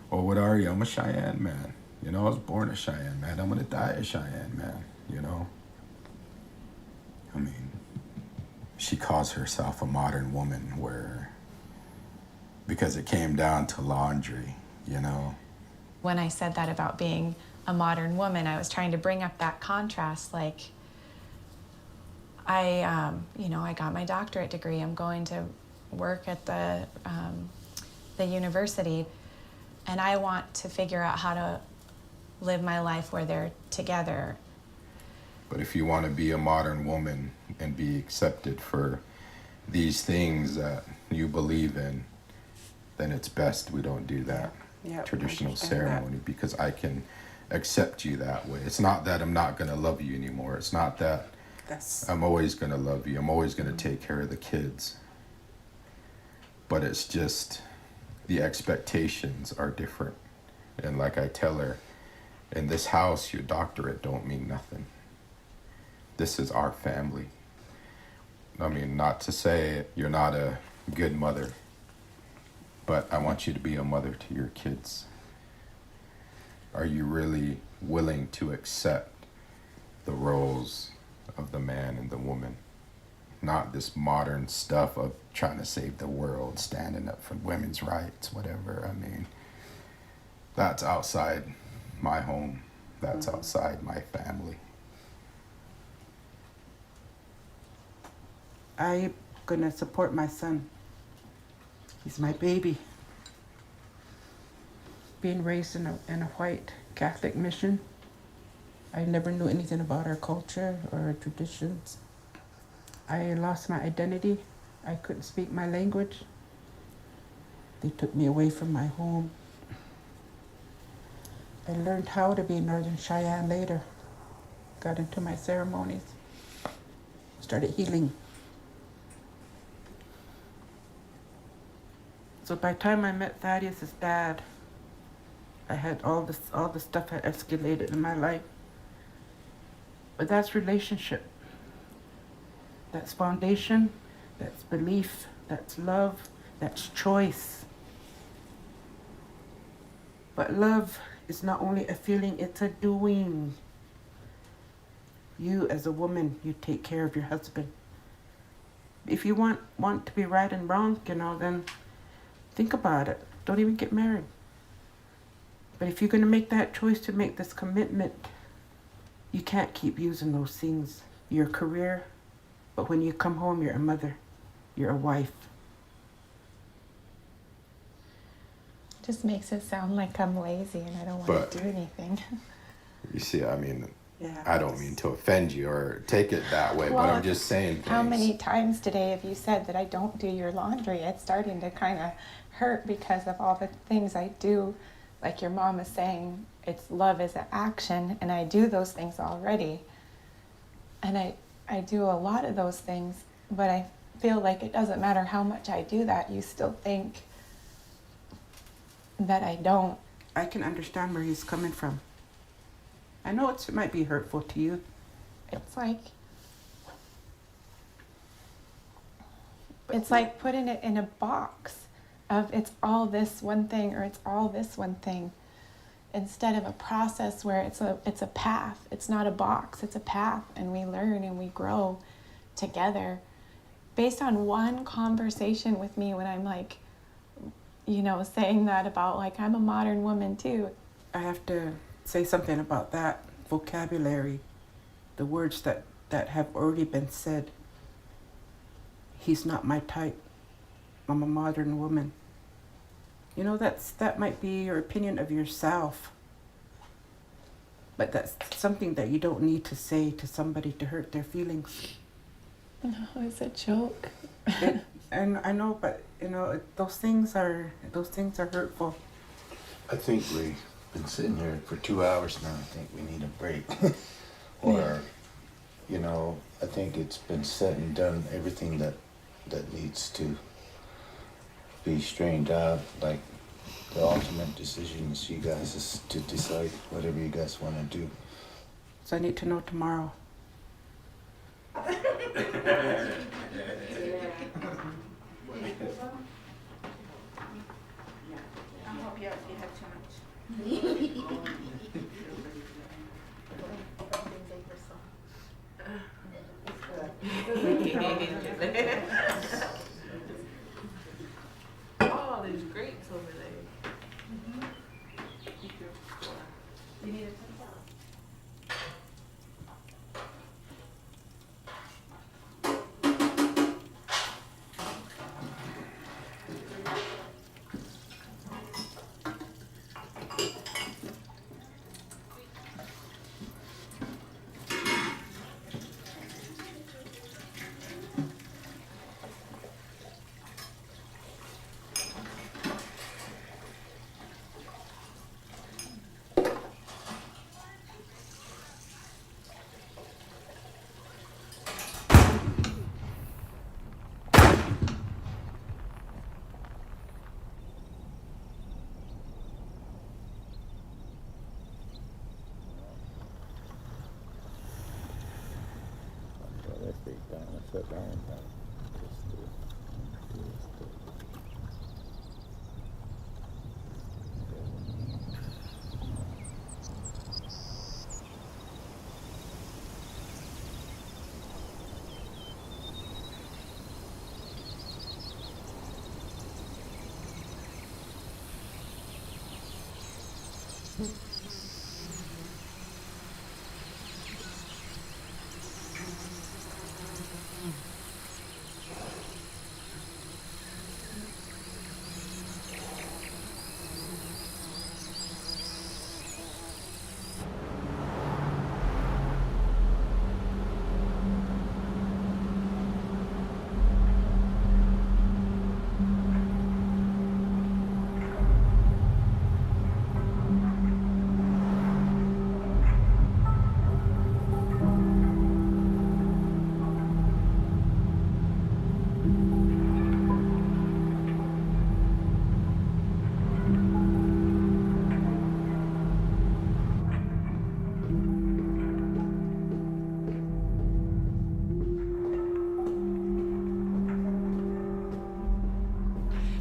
Speaker 2: well, what are you? I'm a Cheyenne man. You know, I was born a Cheyenne man. I'm going to die a Cheyenne man, you know? I mean, she calls herself a modern woman because it came down to laundry, you know?
Speaker 1: When I said that about being a modern woman, I was trying to bring up that contrast, I got my doctorate degree. I'm going to work at the university, and I want to figure out how to live my life where they're together.
Speaker 2: But if you want to be a modern woman and be accepted for these things that you believe in, then it's best we don't do that traditional ceremony because I can accept you that way. It's not that I'm not going to love you anymore. It's not that I'm always going to love you. I'm always going to take care of the kids. But it's just the expectations are different. And like I tell her, in this house, your doctorate don't mean nothing. This is our family. I mean, not to say you're not a good mother, but I want you to be a mother to your kids. Are you really willing to accept the roles of the man and the woman, not this modern stuff of trying to save the world, standing up for women's rights, whatever. I mean, that's outside my home. That's outside my family.
Speaker 7: I'm gonna support my son. He's my baby. Being raised in a white Catholic mission, I never knew anything about our culture or our traditions. I lost my identity. I couldn't speak my language. They took me away from my home. I learned how to be Northern Cheyenne later. Got into my ceremonies. Started healing. So by the time I met Thaddeus' dad, I had all the stuff had escalated in my life. But that's relationship. That's foundation, that's belief, that's love, that's choice. But love is not only a feeling, it's a doing. You as a woman, you take care of your husband. If you want to be right and wrong, then think about it. Don't even get married. But if you're going to make that choice to make this commitment, you can't keep using those things. Your career, but when you come home, you're a mother, you're a wife.
Speaker 1: Just makes it sound like I'm lazy and I don't want to do anything.
Speaker 2: You see, I mean,
Speaker 1: Yeah.
Speaker 2: I don't mean to offend you or take it that way, but I'm just saying things.
Speaker 1: How many times today have you said that I don't do your laundry? It's starting to kind of hurt because of all the things I do. Like your mom is saying, it's love is an action, and I do those things already. And I do a lot of those things, but I feel like it doesn't matter how much I do that, you still think that I don't.
Speaker 7: I can understand where he's coming from. I know it might be hurtful to you.
Speaker 1: It's like putting it in a box of it's all this one thing or it's all this one thing, instead of a process where it's a path. It's not a box, it's a path, and we learn and we grow together based on one conversation with me when I'm like, saying that about like I'm a modern woman too.
Speaker 7: I have to say something about that vocabulary, the words that have already been said. He's not my type. I'm a modern woman. That might be your opinion of yourself, but that's something that you don't need to say to somebody to hurt their feelings.
Speaker 1: No, it's a joke.
Speaker 7: And I know, but those things are hurtful.
Speaker 14: I think we've been sitting here for 2 hours now. I think we need a break. Or, I think it's been said and done, everything that needs to be strained out. Like, the ultimate decision is you guys is to decide whatever you guys want to do.
Speaker 7: So I need to know tomorrow. I'll help you out if you have too much.
Speaker 10: Oh, there's grapes over there.
Speaker 7: You need a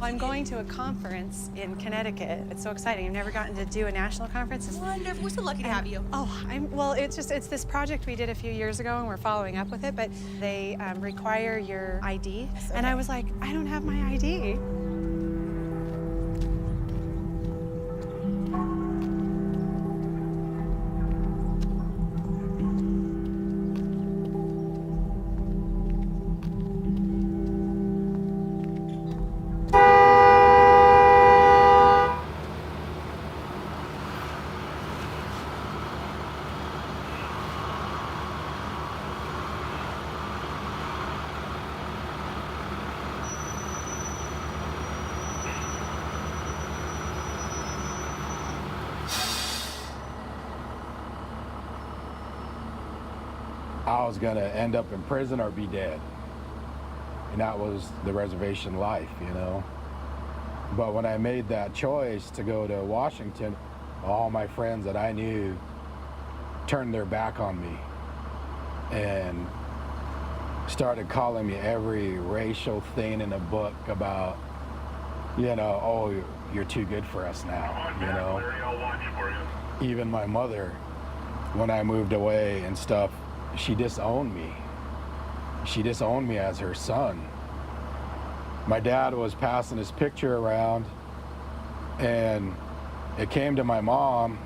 Speaker 1: I'm going to a conference in Connecticut. It's so exciting. I've never gotten to do a national conference.
Speaker 15: Wonderful. We're so lucky to have you.
Speaker 1: Well, it's this project we did a few years ago and we're following up with it, but they require your ID. And I was like, I don't have my ID.
Speaker 2: I was gonna end up in prison or be dead. And that was the reservation life, you know. But when I made that choice to go to Washington, all my friends that I knew turned their back on me and started calling me every racial thing in a book about, you know, oh, you're too good for us now, you know. Even my mother, when I moved away and stuff, she disowned me. She disowned me as her son. My dad was passing his picture around and it came to my mom.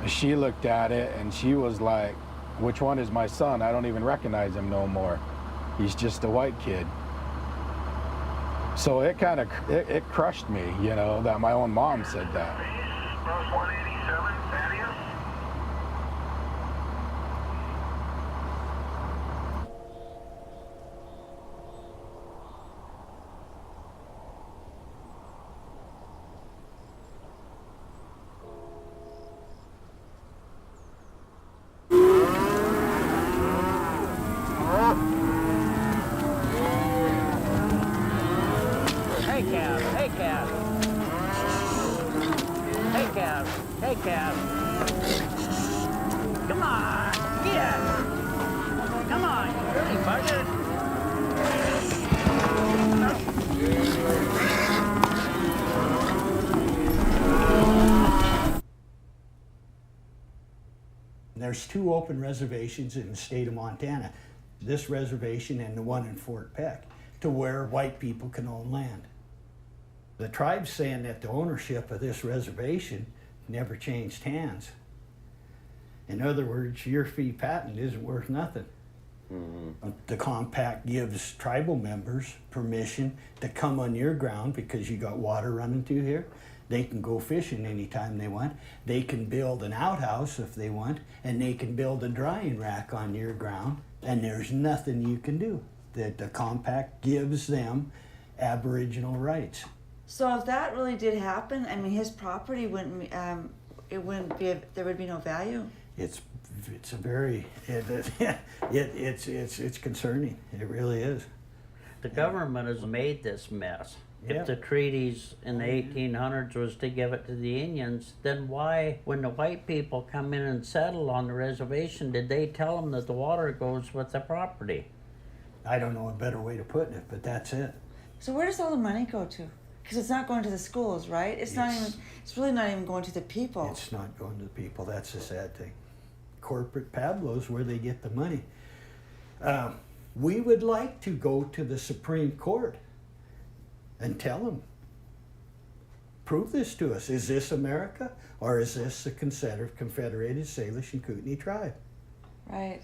Speaker 2: She looked at it and she was like, which one is my son? I don't even recognize him no more. He's just a white kid. So it kind of, it crushed me, you know, that my own mom said that.
Speaker 16: Hey, Cab. Hey, Cab. Hey, Cab. Hey, Cab. Come on. Get. Come on, you dirty bugger.
Speaker 17: There's 2 open reservations in the state of Montana, this reservation and the one in Fort Peck, to where white people can own land. The tribe's saying that the ownership of this reservation never changed hands. In other words, your fee patent isn't worth nothing. The compact gives tribal members permission to come on your ground because you got water running through here. They can go fishing anytime they want. They can build an outhouse if they want, and they can build a drying rack on your ground, and there's nothing you can do. The compact gives them Aboriginal rights.
Speaker 10: So if that really did happen, I mean, his property wouldn't, it wouldn't be, there would be no value.
Speaker 17: It's a very, it's concerning. It really is.
Speaker 3: The government has made this mess.
Speaker 17: Yeah.
Speaker 3: If the treaties in the 1800s was to give it to the Indians, then why, when the white people come in and settle on the reservation, did they tell them that the water goes with the property?
Speaker 17: I don't know a better way to put it, but that's it.
Speaker 10: So where does all the money go to? Because it's not going to the schools, right? It's not even, it's really not even going to the people.
Speaker 17: It's not going to the people. That's the sad thing. Corporate Pablo's where they get the money. We would like to go to the Supreme Court and tell them prove this to us. Is this America, or is this the Confederated Salish and Kootenai tribe?
Speaker 10: Right.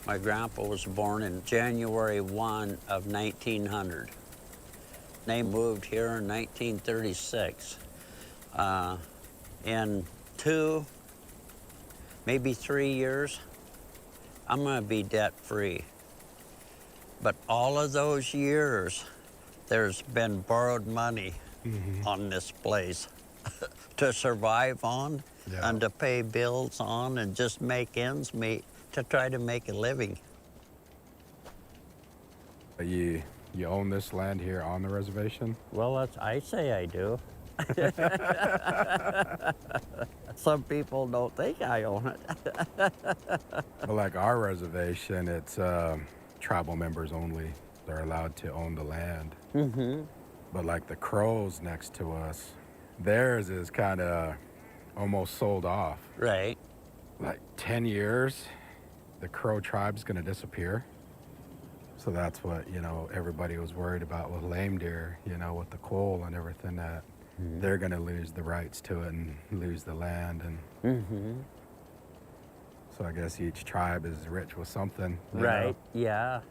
Speaker 3: My grandpa was born in January 1 of 1900. They moved here in 1936. In 2, maybe 3 years, I'm gonna be debt-free. But all of those years, there's been borrowed money on this place to survive on and to pay bills on and just make ends meet to try to make a living.
Speaker 2: You own this land here on the reservation?
Speaker 3: Well, I say I do. Some people don't think I own it.
Speaker 2: Well, like our reservation, it's tribal members only. They're allowed to own the land. But like the Crows next to us, theirs is kind of almost sold off.
Speaker 3: Right.
Speaker 2: Like 10 years, the Crow tribe's gonna disappear. So that's what, everybody was worried about with lame deer, with the coal and everything, that they're gonna lose the rights to it and lose the land. And so I guess each tribe is rich with something.
Speaker 3: Right, yeah.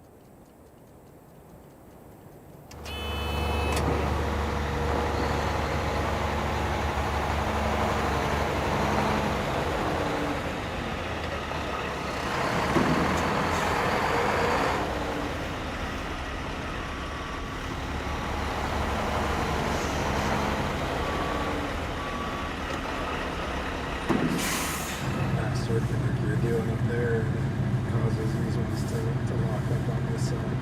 Speaker 2: That circuit like you're doing up there causes these ones to lock up on this side.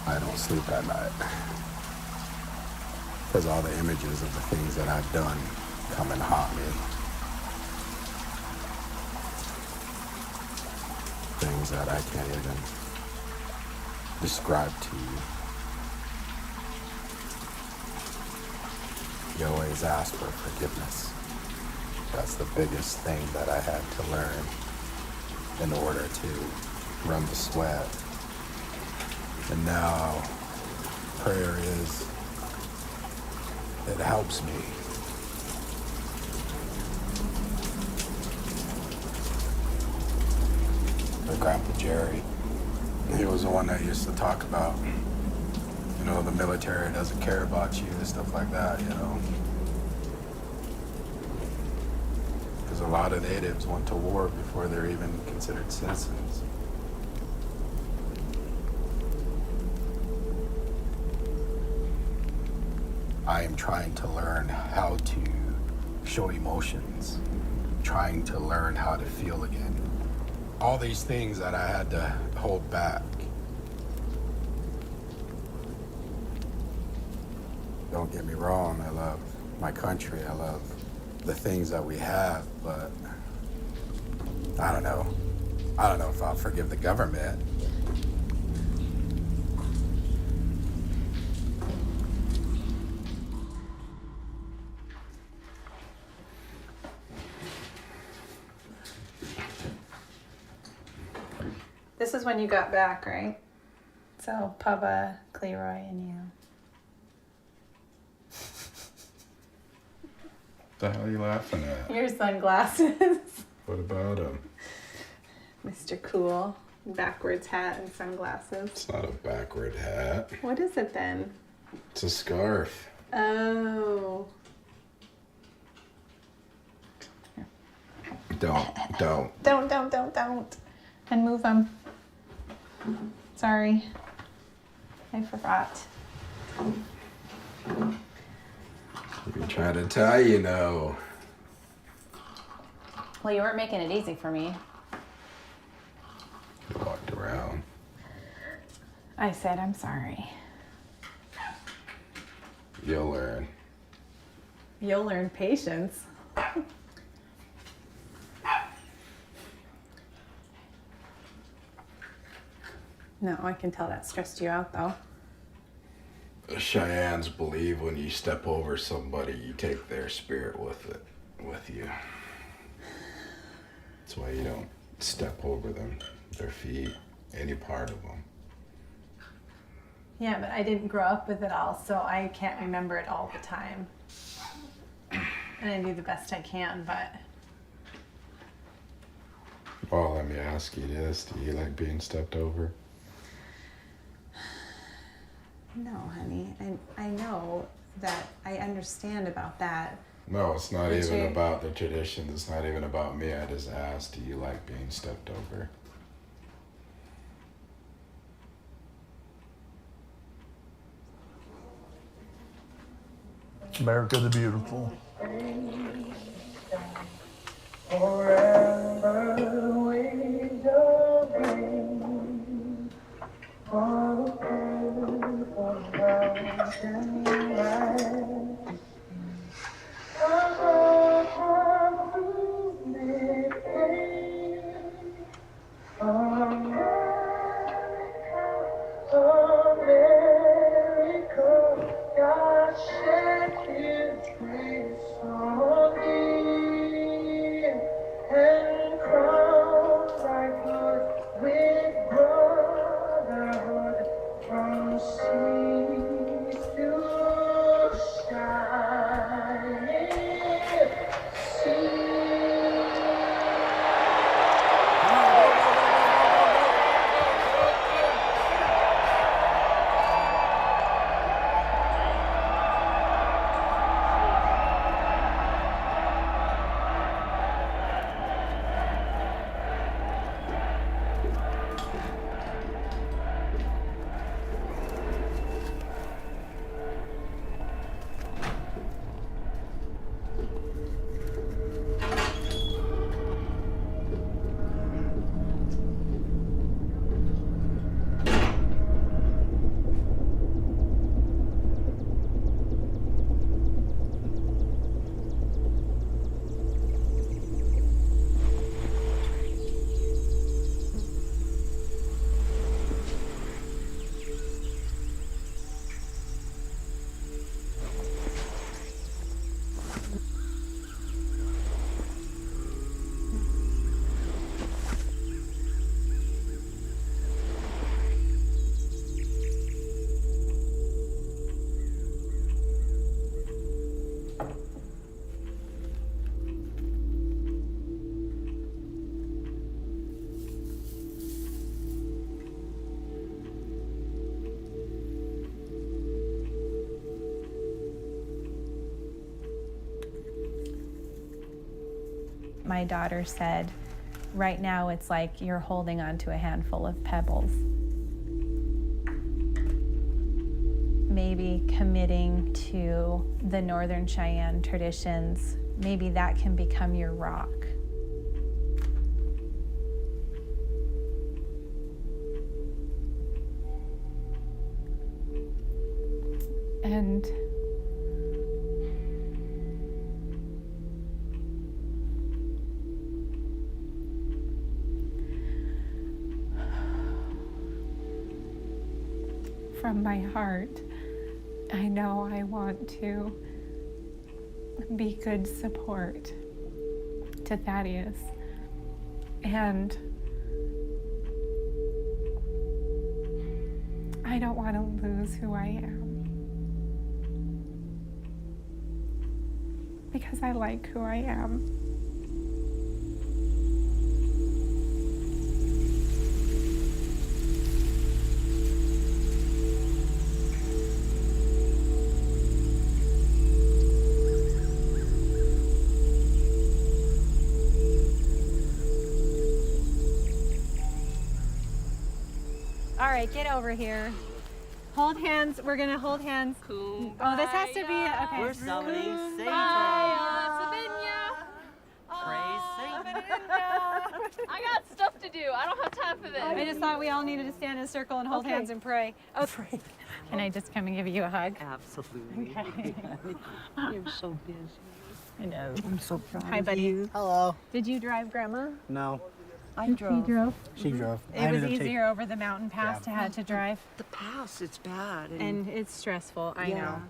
Speaker 2: I don't sleep at night because all the images of the things that I've done come and haunt me. Things that I can't even describe to you. You always ask for forgiveness. That's the biggest thing that I had to learn in order to run the sweat. And now, prayer it helps me. My Grandpa Jerry, he was the one that used to talk about, the military doesn't care about you and stuff like that, Because a lot of natives went to war before they're even considered citizens. I am trying to learn how to show emotions, trying to learn how to feel again. All these things that I had to hold back. Don't get me wrong, I love my country, I love the things that we have, but I don't know if I'll forgive the government.
Speaker 1: this is when you got back, right? So, Papa, Cleroy, and you.
Speaker 2: What the hell are you laughing at?
Speaker 1: Your sunglasses.
Speaker 2: What about him?
Speaker 1: Mr. Cool. Backwards hat and sunglasses.
Speaker 2: It's not a backward hat.
Speaker 1: What is it then?
Speaker 2: It's a scarf.
Speaker 1: Oh. Don't. And move them. Sorry. I forgot.
Speaker 2: You're trying to tie, you know.
Speaker 1: Well, you weren't making it easy for me.
Speaker 2: You walked around.
Speaker 1: I said I'm sorry.
Speaker 2: You'll learn.
Speaker 1: You'll learn patience. No, I can tell that stressed you out, though.
Speaker 2: The Cheyennes believe when you step over somebody, you take their spirit with you. That's why you don't step over them, their feet, any part of them.
Speaker 1: Yeah, but I didn't grow up with it all, so I can't remember it all the time. And I do the best I can, but...
Speaker 2: Well, let me ask you this. Do you like being stepped over?
Speaker 1: No, honey. I know that I understand about that.
Speaker 2: No, it's not
Speaker 1: But
Speaker 2: even
Speaker 1: you-
Speaker 2: about the traditions. It's not even about me. I just asked, do you like being stepped over?
Speaker 18: America the Beautiful.
Speaker 1: My daughter said, right now it's like you're holding onto a handful of pebbles. Maybe committing to the Northern Cheyenne traditions, maybe that can become your rock. And from my heart, I know I want to be good support to Thaddeus. And I don't want to lose who I am. Because I like who I am. All right, get over here. Hold hands. We're gonna hold hands.
Speaker 6: Kumbaya.
Speaker 1: Oh, this has to be okay.
Speaker 8: We're summoning Satan. Praise Satan.
Speaker 6: I got stuff to do. I don't have time for this.
Speaker 1: I just thought we all needed to stand in a circle and hold hands and pray. Oh, pray. Can I just come and give you a hug?
Speaker 8: Absolutely.
Speaker 1: Okay.
Speaker 8: You're so busy.
Speaker 1: I know.
Speaker 8: I'm so proud
Speaker 1: Hi,
Speaker 8: of
Speaker 1: buddy.
Speaker 8: you.
Speaker 12: Hello.
Speaker 1: Did you drive, Grandma?
Speaker 12: No.
Speaker 10: I
Speaker 1: He
Speaker 10: drove.
Speaker 1: drove.
Speaker 12: She drove.
Speaker 1: It
Speaker 12: I
Speaker 1: was
Speaker 12: ended up
Speaker 1: easier over the mountain pass to have to drive.
Speaker 10: The pass, it's bad.
Speaker 1: And it's stressful, I
Speaker 10: Yeah.
Speaker 1: know.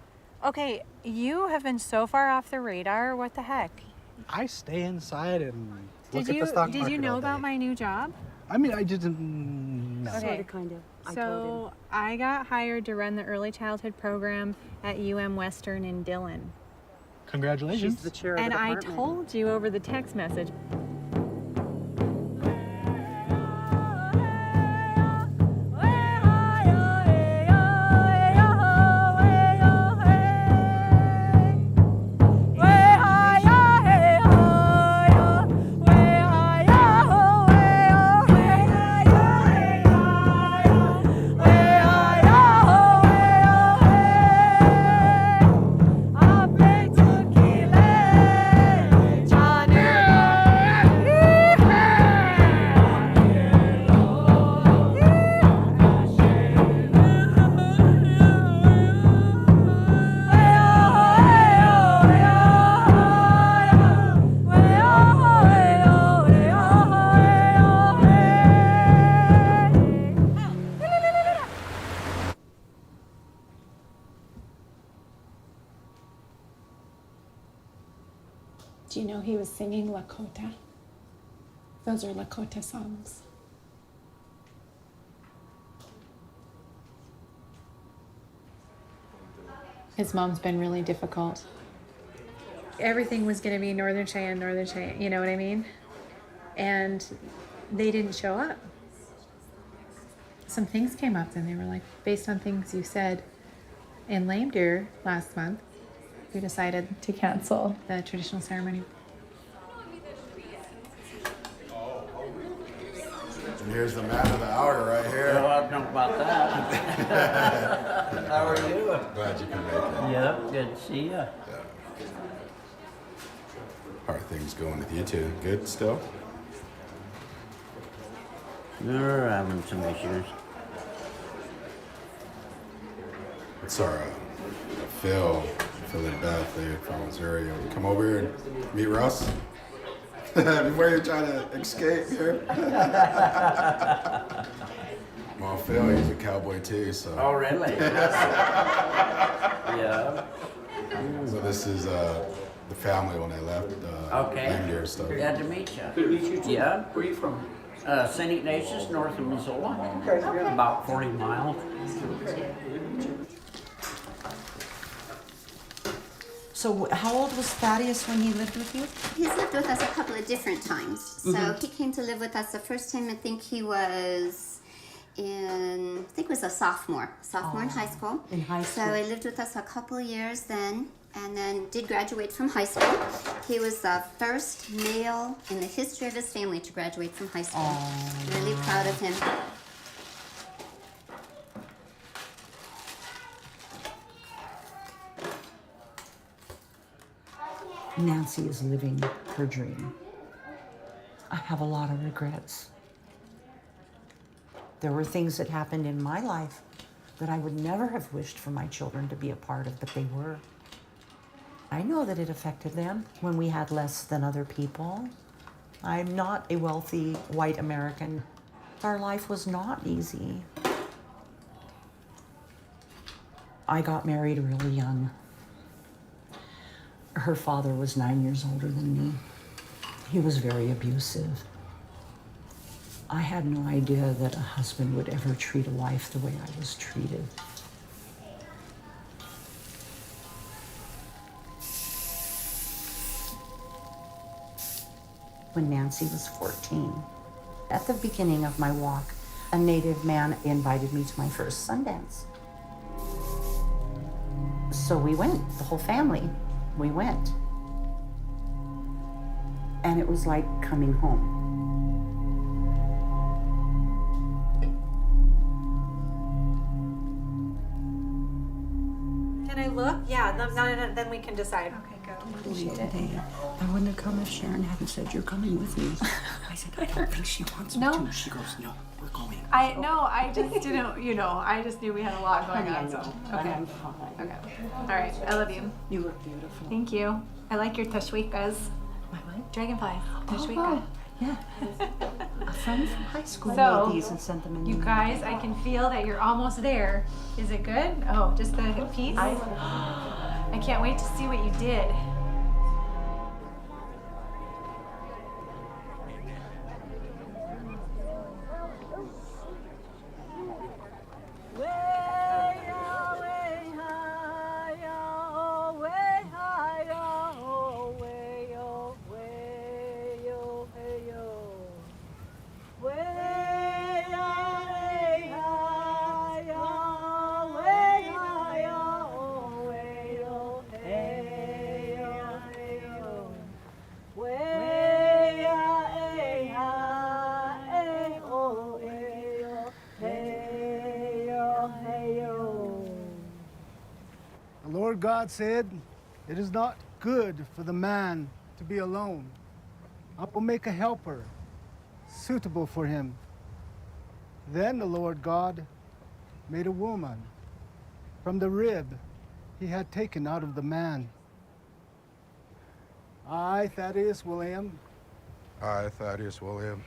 Speaker 1: Okay, you have been so far off the radar. What the heck?
Speaker 12: I stay inside and look
Speaker 1: Did
Speaker 12: at
Speaker 1: you
Speaker 12: the stock
Speaker 1: did you
Speaker 12: market
Speaker 1: know
Speaker 12: all
Speaker 1: about
Speaker 12: day.
Speaker 1: my new job?
Speaker 12: I mean, I didn't know.
Speaker 1: Okay.
Speaker 10: kind of. I told
Speaker 1: So I got hired to run the early childhood program at UM Western in Dillon.
Speaker 12: Congratulations.
Speaker 10: She's the chair
Speaker 1: And
Speaker 10: of the
Speaker 1: I
Speaker 10: department.
Speaker 1: told you over the text message. Do you know he was singing Lakota? Those are Lakota songs. His mom's been really difficult. Everything was going to be Northern Cheyenne, you know what I mean? And they didn't show up. Some things came up and they were like, based on things you said in Lame Deer last month, we decided to cancel the traditional ceremony.
Speaker 2: And here's the man of the hour right here.
Speaker 3: Well, I don't know about that. How are you?
Speaker 2: Glad you can make it.
Speaker 3: Yep, good to see you.
Speaker 2: Yeah. How are things going with you two? Good still?
Speaker 3: We're having some issues.
Speaker 2: It's our Phil and Beth, they're from Missouri. Come over here and meet Russ. Before you're trying to escape here. Well, Phil, he's a cowboy too, so.
Speaker 3: Oh, really? Yeah.
Speaker 2: So this is the family when they left
Speaker 3: Okay.
Speaker 2: Lame Deer stuff.
Speaker 3: Glad to meet you.
Speaker 16: Good to meet you too.
Speaker 3: Yeah.
Speaker 16: Where are you from?
Speaker 3: St. Ignatius, north of Missoula.
Speaker 16: Okay.
Speaker 3: About 40 miles.
Speaker 10: So how old was Thaddeus when he lived with you?
Speaker 4: He's lived with us a couple of different times. So he came to live with us the first time. I think he was a sophomore in high school.
Speaker 10: In high school.
Speaker 4: So he lived with us a couple of years then, and then did graduate from high school. He was the first male in the history of his family to graduate from high school. Really proud of him.
Speaker 10: Nancy is living her dream. I have a lot of regrets. There were things that happened in my life that I would never have wished for my children to be a part of, but they were. I know that it affected them when we had less than other people. I'm not a wealthy white American. Our life was not easy. I got married really young. Her father was 9 years older than me. He was very abusive. I had no idea that a husband would ever treat a wife the way I was treated. When Nancy was 14, at the beginning of my walk, a native man invited me to my first Sundance. So we went, the whole family, we went. And it was like coming home.
Speaker 9: Can I look? Yeah, then we can decide. Okay, go.
Speaker 10: Appreciate it. I wouldn't have come if Sharon hadn't said you're coming with me. I said, I don't think she wants me to. She goes, no, we're going.
Speaker 1: I just didn't, I just knew we had a lot going on, so. Okay.
Speaker 10: I'm fine.
Speaker 1: Okay. All right, I love you.
Speaker 10: You look beautiful.
Speaker 1: Thank you. I like your tashwikas.
Speaker 10: My what?
Speaker 1: Dragonflies. Tashwika.
Speaker 10: Oh, yeah. A friend from high school
Speaker 1: So,
Speaker 10: made these and sent them in.
Speaker 1: you guys, I can feel that you're almost there. Is it good? Oh, just the piece? I can't wait to see what you did.
Speaker 18: The Lord God said, it is not good for the man to be alone. I will make a helper suitable for him. Then the Lord God made a woman from the rib he had taken out of the man. I, Thaddeus William.
Speaker 2: I, Thaddeus William.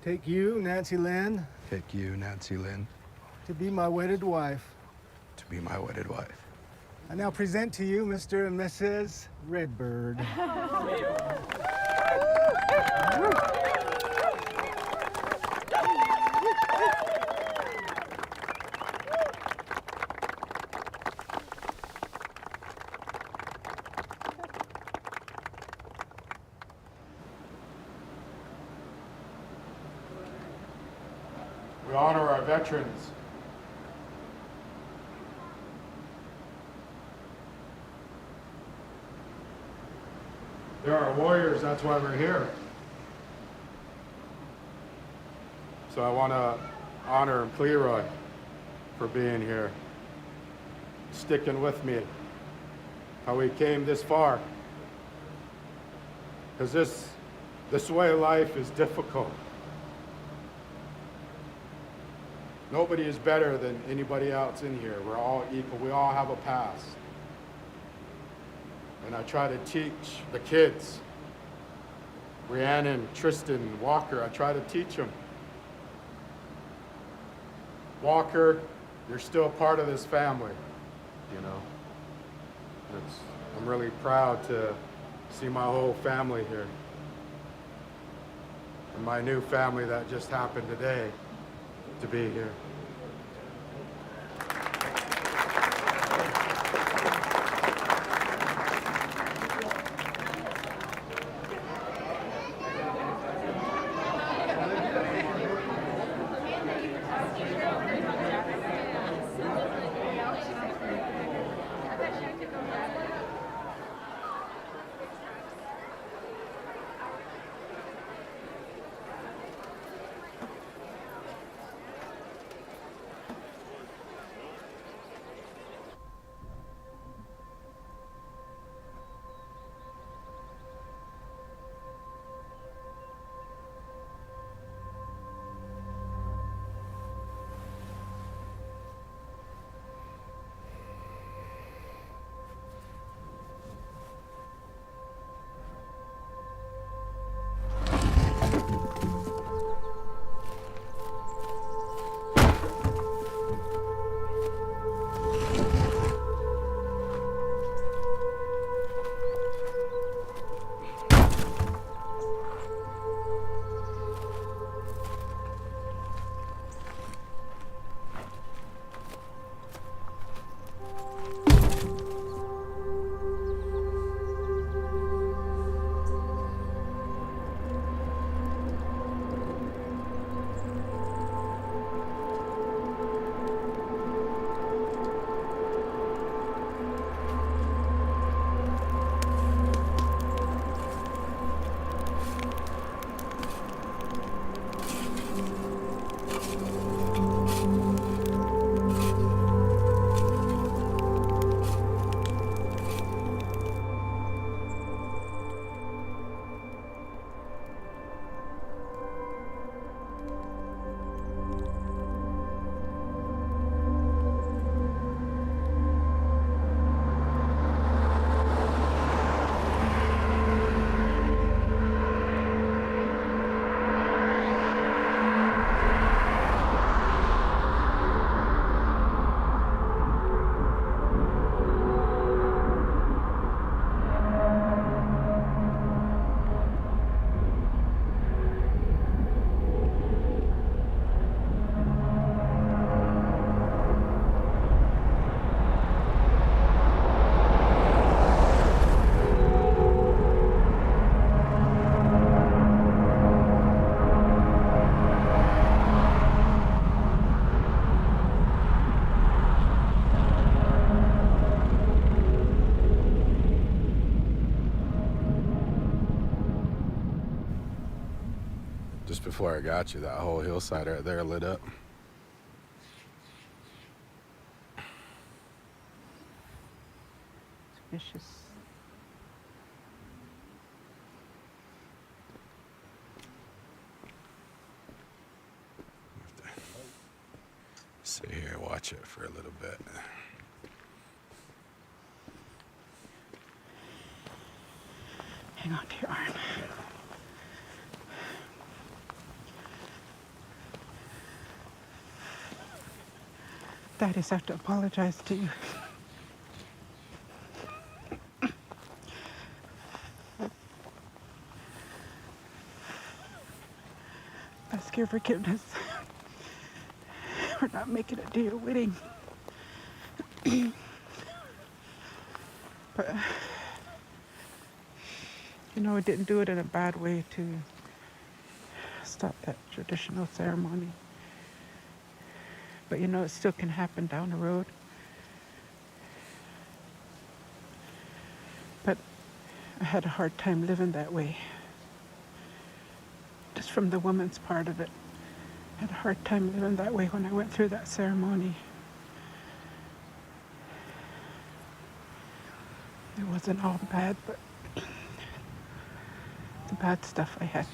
Speaker 18: Take you, Nancy Lynn.
Speaker 2: Take you, Nancy Lynn.
Speaker 18: To be my wedded wife.
Speaker 2: To be my wedded wife.
Speaker 18: I now present to you Mr. and Mrs. Redbird.
Speaker 2: We honor our veterans. They're our warriors, that's why we're here. So I want to honor Cleroy for being here, sticking with me, how we came this far. Because this way of life is difficult. Nobody is better than anybody else in here. We're all equal. We all have a past. And I try to teach the kids, Rhiannon, Tristan, Walker, I try to teach them. Walker, you're still part of this family, you know. I'm really proud to see my whole family here. And my new family that just happened today to be here. Just before I got you, that whole hillside right there lit up.
Speaker 7: Vicious.
Speaker 2: Sit here and watch it for a little bit.
Speaker 7: Hang on to your arm. Daddies have to apologize to you. Ask your forgiveness. We're not making it to your wedding. But, you know, I didn't do it in a bad way to stop that traditional ceremony. But, you know, it still can happen down the road. But I had a hard time living that way. Just from the woman's part of it. I had a hard time living that way when I went through that ceremony. It wasn't all bad, but the bad stuff I had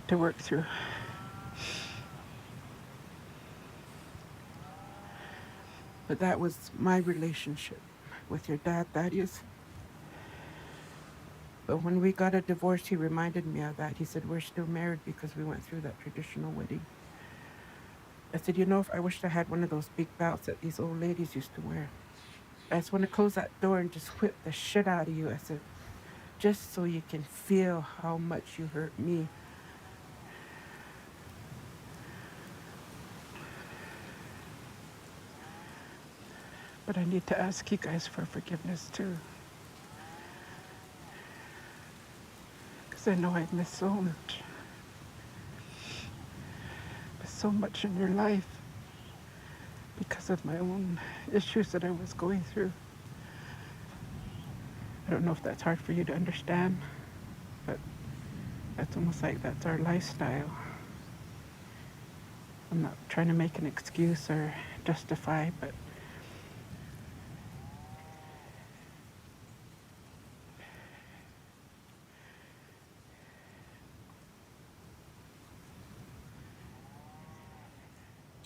Speaker 7: to work through. But that was my relationship with your dad, Thaddeus. But when we got a divorce, he reminded me of that. He said, we're still married because we went through that traditional wedding. I said, you know, if I wished I had one of those big belts that these old ladies used to wear. I just want to close that door and just whip the shit out of you. I said, just so you can feel how much you hurt me. But I need to ask you guys for forgiveness too. Because I know I've missed so much. Missed so much in your life because of my own issues that I was going through. I don't know if that's hard for you to understand, but that's almost like that's our lifestyle. I'm not trying to make an excuse or justify, but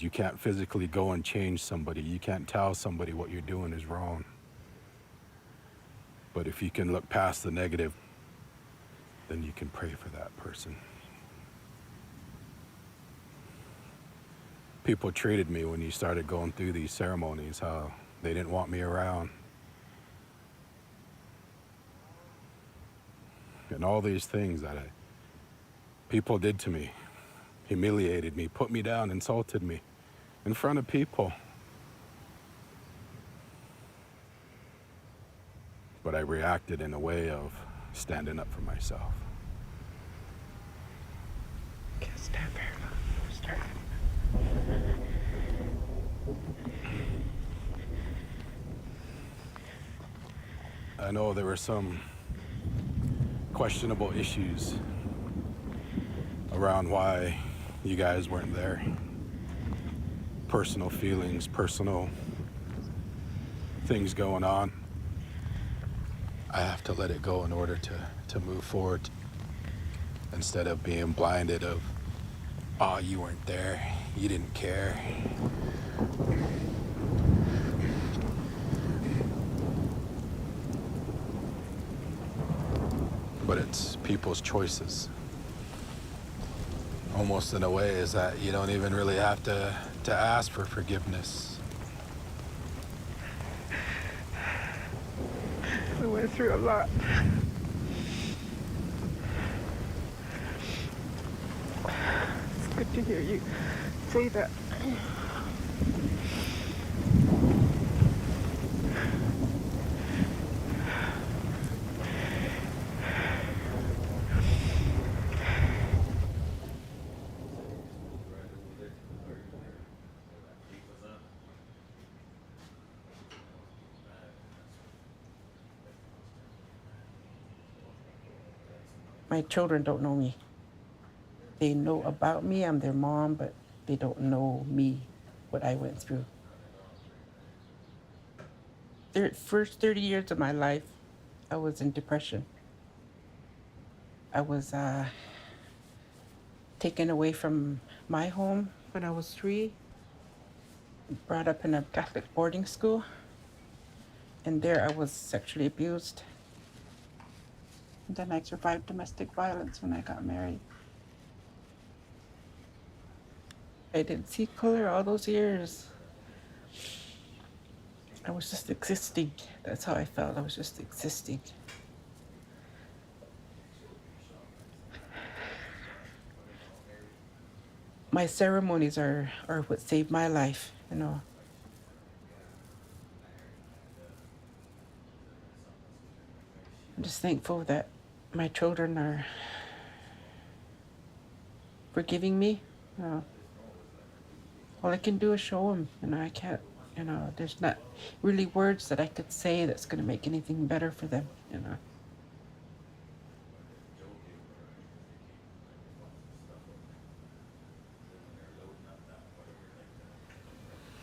Speaker 2: You can't physically go and change somebody. You can't tell somebody what you're doing is wrong. But if you can look past the negative, then you can pray for that person. People treated me when you started going through these ceremonies, how they didn't want me around. And all these things that people did to me, humiliated me, put me down, insulted me in front of people. But I reacted in a way of standing up for myself.
Speaker 7: Can't stand very long. Start.
Speaker 2: I know there were some questionable issues around why you guys weren't there. Personal feelings, personal things going on. I have to let it go in order to move forward instead of being blinded of, oh, you weren't there, you didn't care. But it's people's choices. Almost in a way is that you don't even really have to ask for forgiveness.
Speaker 7: We went through a lot. It's good to hear you say that. My children don't know me. They know about me. I'm their mom, but they don't know me, what I went through. The first 30 years of my life, I was in depression. I was taken away from my home when I was 3, brought up in a Catholic boarding school, and there I was sexually abused. And then I survived domestic violence when I got married. I didn't see color all those years. I was just existing. That's how I felt. I was just existing. My ceremonies are what saved my life, you know. I'm just thankful that my children are forgiving me. You know, all I can do is show them. You know, I can't, you know, there's not really words that I could say that's going to make anything better for them, you know.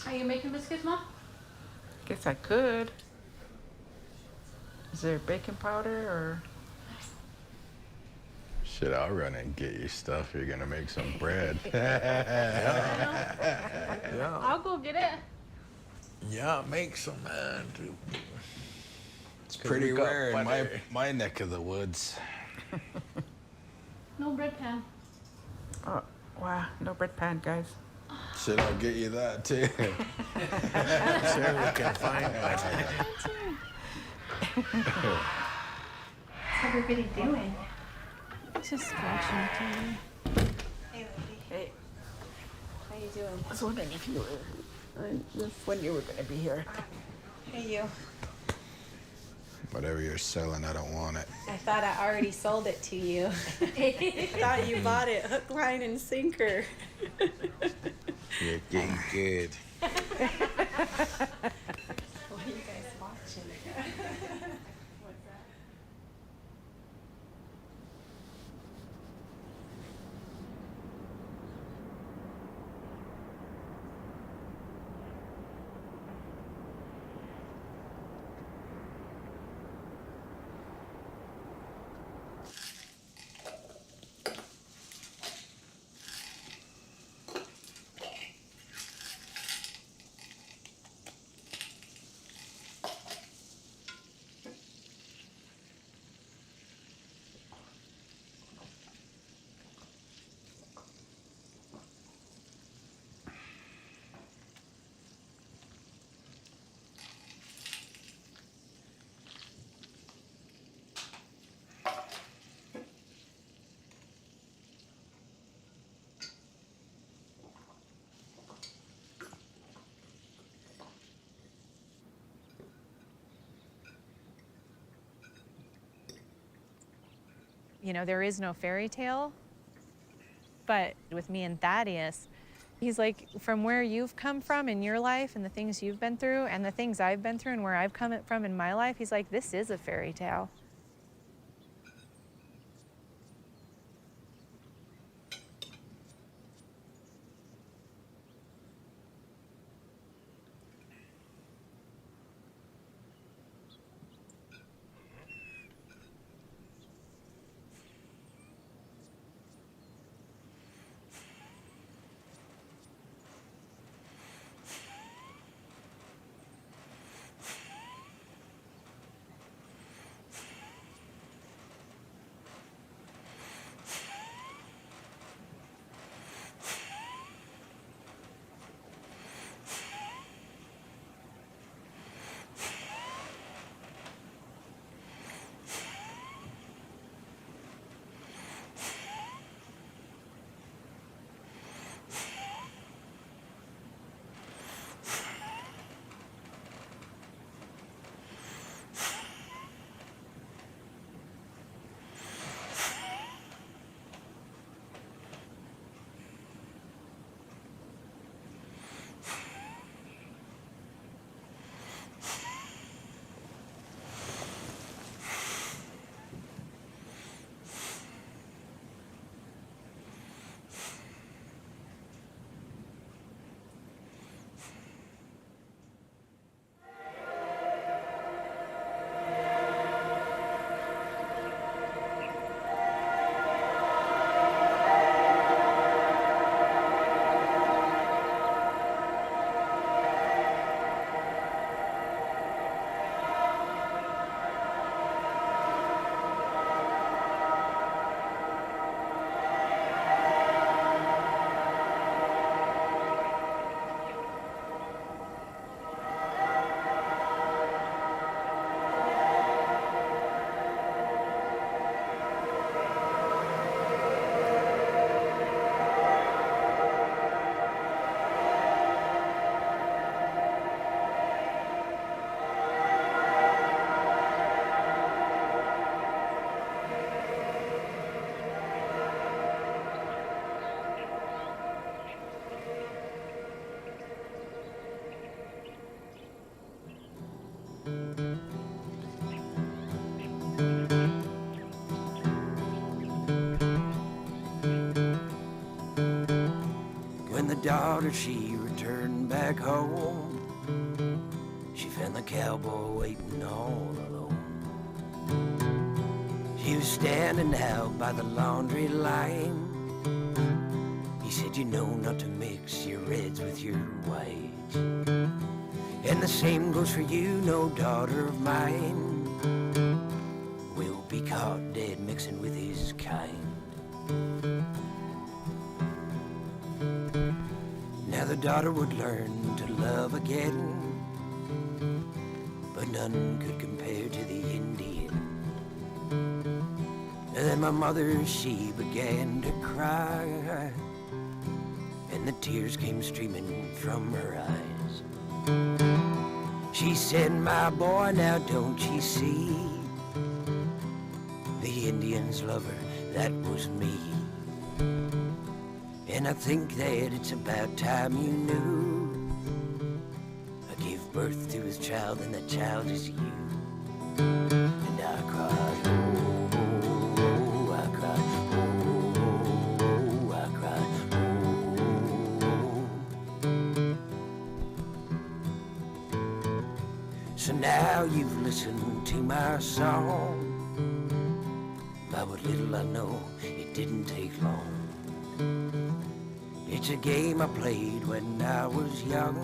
Speaker 1: Are you making biscuits, Mom?
Speaker 7: Guess I could. Is there baking powder or?
Speaker 2: Shit, I'll run and get you stuff. You're gonna make some bread.
Speaker 11: Yeah.
Speaker 1: I'll go get it.
Speaker 11: Yeah, make some, man.
Speaker 2: It's pretty rare in my neck of the woods.
Speaker 1: No bread pan.
Speaker 7: Oh, wow, no bread pan, guys.
Speaker 2: Shit, I'll get you that too. I'm sure we can find one.
Speaker 1: What's everybody doing? Just scratching, Katie.
Speaker 7: Hey, lady. Hey.
Speaker 1: How you doing?
Speaker 7: I was wondering if you were, when you were going to be here.
Speaker 1: Hey, you.
Speaker 2: Whatever you're selling, I don't want it.
Speaker 1: I thought I already sold it to you. Thought you bought it hook, line, and sinker.
Speaker 2: You're getting good.
Speaker 1: What are you guys watching? What's that?
Speaker 19: You know, there is no fairy tale, but with me and Thaddeus, he's like, from where you've come from in your life and the things you've been through and the things I've been through and where I've come from in my life, he's like, this is a fairy tale.
Speaker 13: When the daughter, she returned back home, she found the cowboy waiting all alone. He was standing out by the laundry line. He said, you know not to mix your reds with your whites. And the same goes for you, no daughter of mine will be caught dead mixing with his kind. Now the daughter would learn to love again, but none could compare to the Indian. And then my mother, she began to cry, and the tears came streaming from her eyes. She said, my boy, now don't you see? The Indians' lover, that was me. And I think that it's about time you knew I gave birth to his child, and that child is you. And I cried, oh, oh, I cried, oh, oh, I cried, oh. So now you've listened to my song. By what little I know, it didn't take long. It's a game I played when I was young,